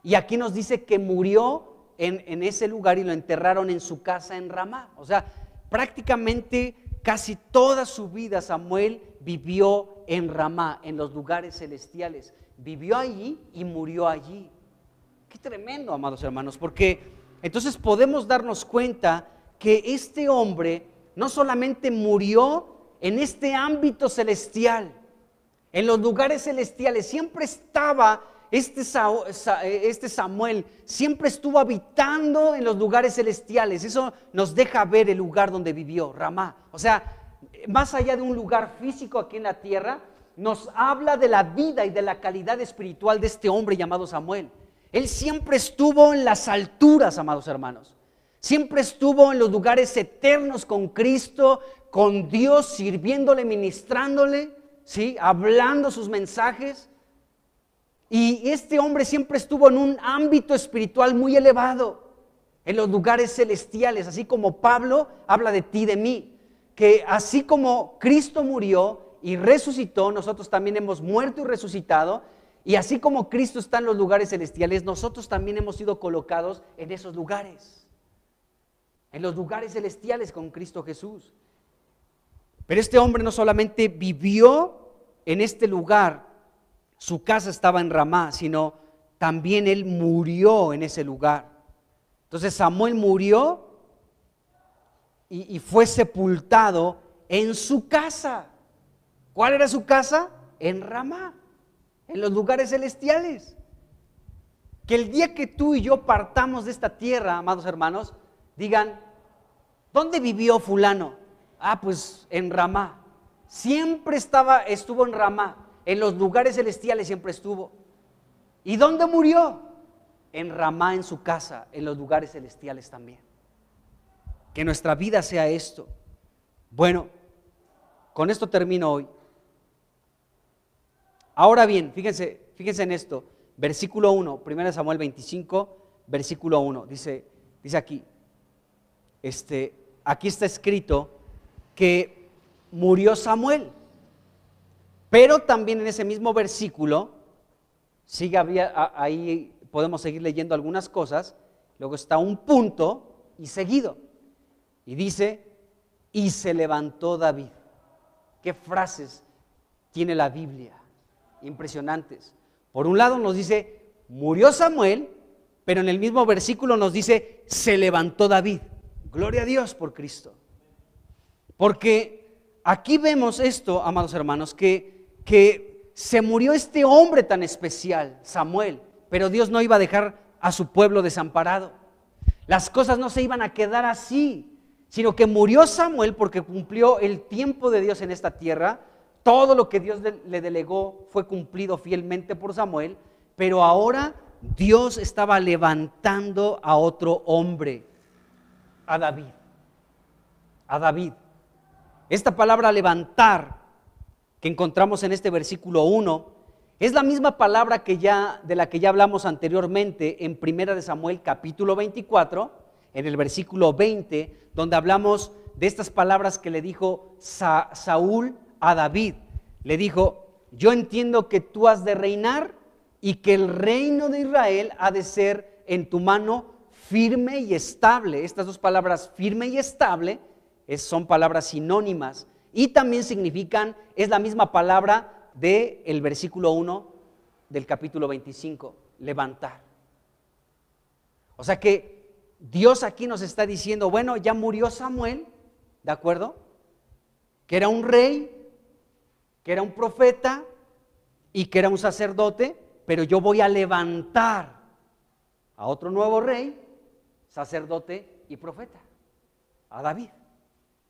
Y aquí nos dice que murió en ese lugar y lo enterraron en su casa en Ramá. O sea, prácticamente casi toda su vida Samuel vivió en Ramá, en los lugares celestiales. Vivió allí y murió allí. Qué tremendo, amados hermanos, porque entonces podemos darnos cuenta que este hombre no solamente murió en este ámbito celestial, en los lugares celestiales, siempre estaba este Samuel, siempre estuvo habitando en los lugares celestiales. Eso nos deja ver el lugar donde vivió, Ramá. O sea, más allá de un lugar físico aquí en la tierra, nos habla de la vida y de la calidad espiritual de este hombre llamado Samuel. Él siempre estuvo en las alturas, amados hermanos. Siempre estuvo en los lugares eternos con Cristo, con Dios, sirviéndole, ministrándole, ¿sí? Hablando sus mensajes. Y este hombre siempre estuvo en un ámbito espiritual muy elevado, en los lugares celestiales, así como Pablo habla de ti, de mí, que así como Cristo murió y resucitó, nosotros también hemos muerto y resucitado, y así como Cristo está en los lugares celestiales, nosotros también hemos sido colocados en esos lugares, en los lugares celestiales con Cristo Jesús. Pero este hombre no solamente vivió en este lugar, su casa estaba en Ramá, sino también él murió en ese lugar. Entonces Samuel murió y fue sepultado en su casa. ¿Cuál era su casa? En Ramá, en los lugares celestiales. Que el día que tú y yo partamos de esta tierra, amados hermanos, digan, ¿dónde vivió fulano? Ah, pues en Ramá. Siempre estuvo en Ramá. En los lugares celestiales siempre estuvo. ¿Y dónde murió? En Ramá, en su casa, en los lugares celestiales también. Que nuestra vida sea esto. Bueno, con esto termino hoy. Ahora bien, fíjense en esto. Versículo 1, 1 Samuel 25, versículo 1. Dice aquí, aquí está escrito que murió Samuel. Pero también en ese mismo versículo, ahí podemos seguir leyendo algunas cosas, luego está un punto y seguido. Y dice, y se levantó David. ¿Qué frases tiene la Biblia? Impresionantes. Por un lado nos dice, murió Samuel, pero en el mismo versículo nos dice, se levantó David. Gloria a Dios por Cristo. Porque aquí vemos esto, amados hermanos, que se murió este hombre tan especial, Samuel, pero Dios no iba a dejar a su pueblo desamparado. Las cosas no se iban a quedar así, sino que murió Samuel porque cumplió el tiempo de Dios en esta tierra. Todo lo que Dios le delegó fue cumplido fielmente por Samuel, pero ahora Dios estaba levantando a otro hombre, a David. A David. Esta palabra levantar que encontramos en este versículo 1 es la misma palabra de la que ya hablamos anteriormente en 1 Samuel capítulo 24, en el versículo 20, donde hablamos de estas palabras que le dijo Saúl a David. Le dijo, yo entiendo que tú has de reinar y que el reino de Israel ha de ser en tu mano firme y estable. Estas dos palabras, firme y estable, son palabras sinónimas y también significan, es la misma palabra del versículo 1 del capítulo 25, levantar. O sea que Dios aquí nos está diciendo, bueno, ya murió Samuel, ¿de acuerdo? Que era un rey, que era un profeta y que era un sacerdote, pero yo voy a levantar a otro nuevo rey, sacerdote y profeta. A David,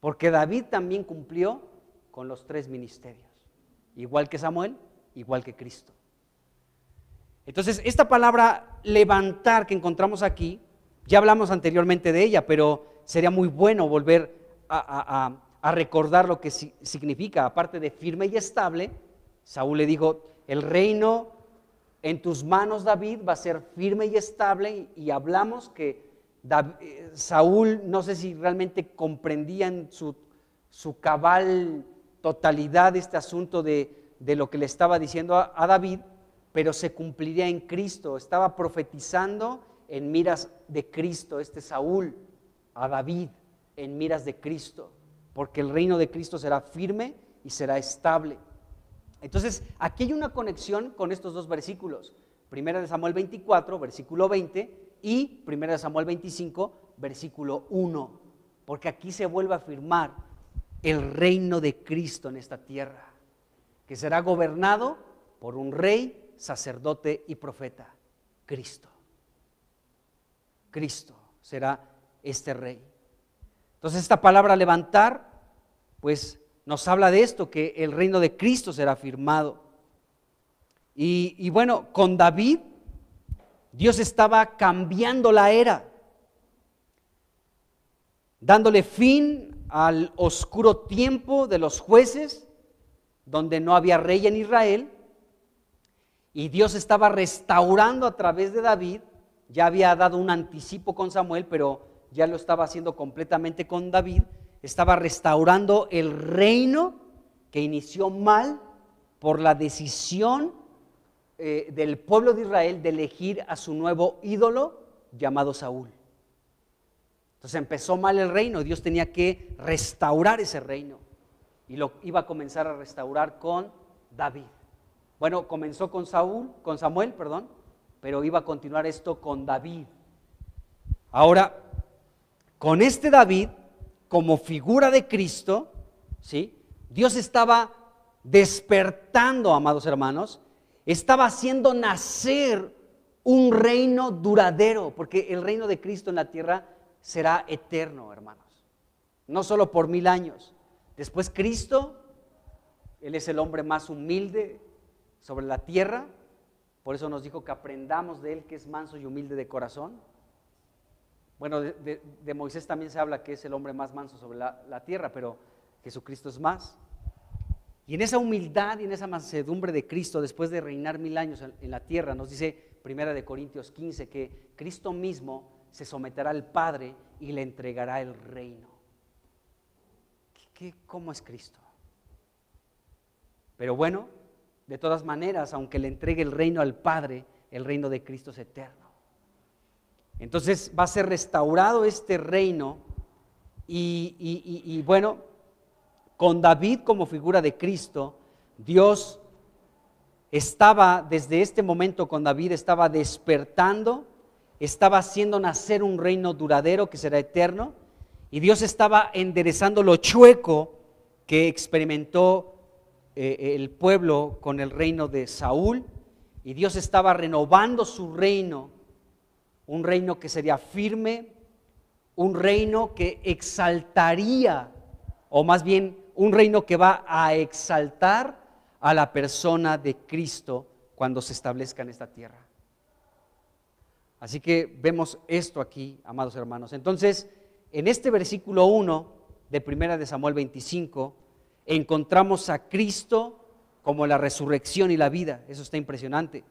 porque David también cumplió con los 3 ministerios, igual que Samuel, igual que Cristo. Entonces, esta palabra levantar que encontramos aquí, ya hablamos anteriormente de ella, pero sería muy bueno volver a recordar lo que significa. Aparte de firme y estable, Saúl le dijo, el reino en tus manos, David, va a ser firme y estable, y hablamos que Saúl, no sé si realmente comprendía en su cabal totalidad este asunto de lo que le estaba diciendo a David, pero se cumpliría en Cristo. Estaba profetizando en miras de Cristo, Saúl, a David, en miras de Cristo, porque el reino de Cristo será firme y será estable. Entonces, aquí hay una conexión con estos 2 versículos, 1 Samuel 24, versículo 20, y 1 Samuel 25, versículo 1, porque aquí se vuelve a afirmar el reino de Cristo en esta tierra, que será gobernado por un rey, sacerdote y profeta, Cristo. Cristo será este rey. Entonces, esta palabra levantar, pues nos habla de esto, que el reino de Cristo será firmado. Y bueno, con David, Dios estaba cambiando la era, dándole fin al oscuro tiempo de los jueces, donde no había rey en Israel, y Dios estaba restaurando a través de David. Ya había dado un anticipo con Samuel, pero ya lo estaba haciendo completamente con David. Estaba restaurando el reino que inició mal por la decisión del pueblo de Israel de elegir a su nuevo ídolo llamado Saúl. Entonces empezó mal el reino, Dios tenía que restaurar ese reino, y lo iba a comenzar a restaurar con David. Bueno, comenzó con Samuel, pero iba a continuar esto con David. Ahora, con este David, como figura de Cristo, ¿sí? Dios estaba despertando, amados hermanos, estaba haciendo nacer un reino duradero, porque el reino de Cristo en la tierra será eterno, hermanos, no solo por 1000 años. Después Cristo, Él es el hombre más humilde sobre la tierra, por eso nos dijo que aprendamos de Él, que es manso y humilde de corazón. Bueno, de Moisés también se habla que es el hombre más manso sobre la tierra, pero Jesucristo es más. Y en esa humildad y en esa mansedumbre de Cristo, después de reinar 1000 años en la tierra, nos dice 1 Corintios 15 que Cristo mismo se someterá al Padre y le entregará el reino. ¿Cómo es Cristo? Pero bueno, de todas maneras, aunque le entregue el reino al Padre, el reino de Cristo es eterno. Entonces va a ser restaurado este reino y bueno, con David como figura de Cristo, Dios estaba desde este momento con David, estaba despertando, estaba haciendo nacer un reino duradero que será eterno, y Dios estaba enderezando lo chueco que experimentó el pueblo con el reino de Saúl, y Dios estaba renovando su reino, un reino que sería firme, un reino que exaltaría, o más bien un reino que va a exaltar a la persona de Cristo cuando se establezca en esta tierra. Así que vemos esto aquí, amados hermanos. Entonces, en este versículo 1 de 1 de Samuel 25, encontramos a Cristo como la resurrección y la vida. Eso está impresionante,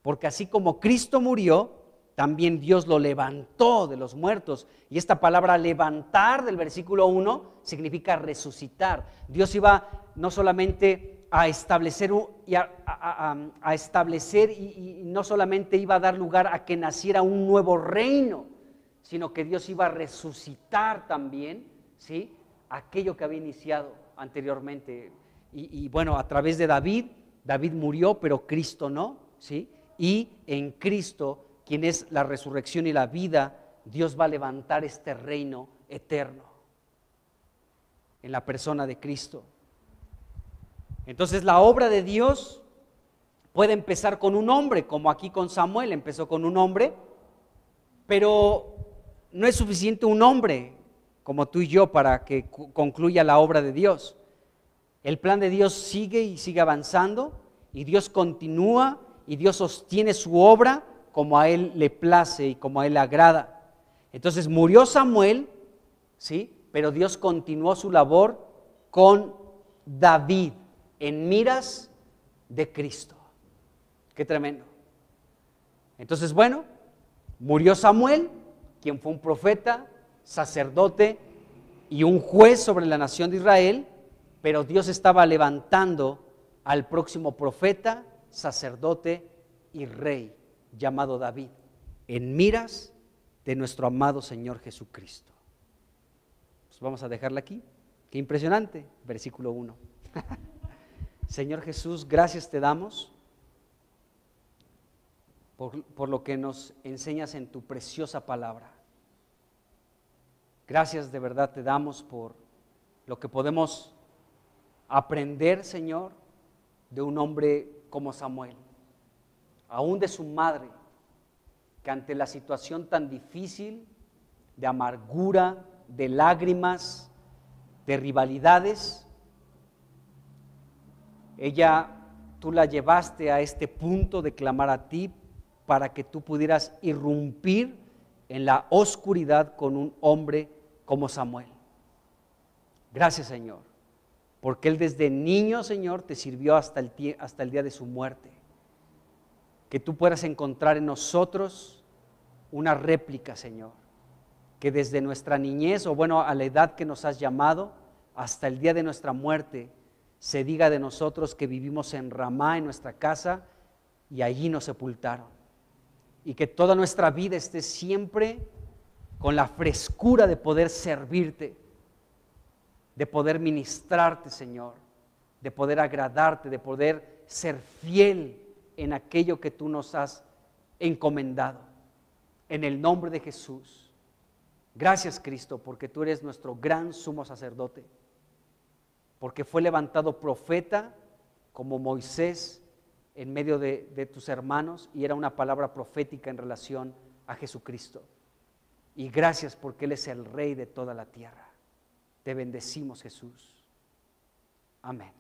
porque así como Cristo murió, también Dios lo levantó de los muertos. Y esta palabra levantar del versículo 1 significa resucitar. Dios iba no solamente a establecer y no solamente iba a dar lugar a que naciera un nuevo reino, sino que Dios iba a resucitar también, ¿sí?, aquello que había iniciado anteriormente. Y bueno, a través de David murió, pero Cristo no, ¿sí? Y en Cristo, quien es la resurrección y la vida, Dios va a levantar este reino eterno en la persona de Cristo. Entonces la obra de Dios puede empezar con un hombre, como aquí con Samuel empezó con un hombre, pero no es suficiente un hombre, como tú y yo para que concluya la obra de Dios. El plan de Dios sigue y sigue avanzando y Dios continúa y Dios sostiene su obra como a Él le place y como a Él le agrada. Entonces murió Samuel, ¿sí? Pero Dios continuó su labor con David en miras de Cristo. Qué tremendo. Entonces, bueno, murió Samuel, quien fue un profeta, sacerdote y un juez sobre la nación de Israel, pero Dios estaba levantando al próximo profeta, sacerdote y rey llamado David, en miras de nuestro amado Señor Jesucristo. Pues vamos a dejarla aquí. Qué impresionante, versículo 1. Señor Jesús, gracias te damos por lo que nos enseñas en tu preciosa palabra. Gracias de verdad te damos por lo que podemos aprender, Señor, de un hombre como Samuel, aún de su madre, que ante la situación tan difícil, de amargura, de lágrimas, de rivalidades, tú la llevaste a este punto de clamar a ti para que tú pudieras irrumpir en la oscuridad con un hombre como Samuel. Gracias, Señor, porque él desde niño, Señor, te sirvió hasta el día de su muerte. Que tú puedas encontrar en nosotros una réplica, Señor, que desde nuestra niñez, o bueno, a la edad que nos has llamado, hasta el día de nuestra muerte, se diga de nosotros que vivimos en Ramá, en nuestra casa, y allí nos sepultaron. Y que toda nuestra vida esté siempre con la frescura de poder servirte, de poder ministrarte, Señor, de poder agradarte, de poder ser fiel en aquello que tú nos has encomendado. En el nombre de Jesús. Gracias, Cristo, porque tú eres nuestro gran sumo sacerdote, porque fue levantado profeta como Moisés en medio de tus hermanos, y era una palabra profética en relación a Jesucristo. Y gracias porque Él es el Rey de toda la tierra. Te bendecimos, Jesús. Amén.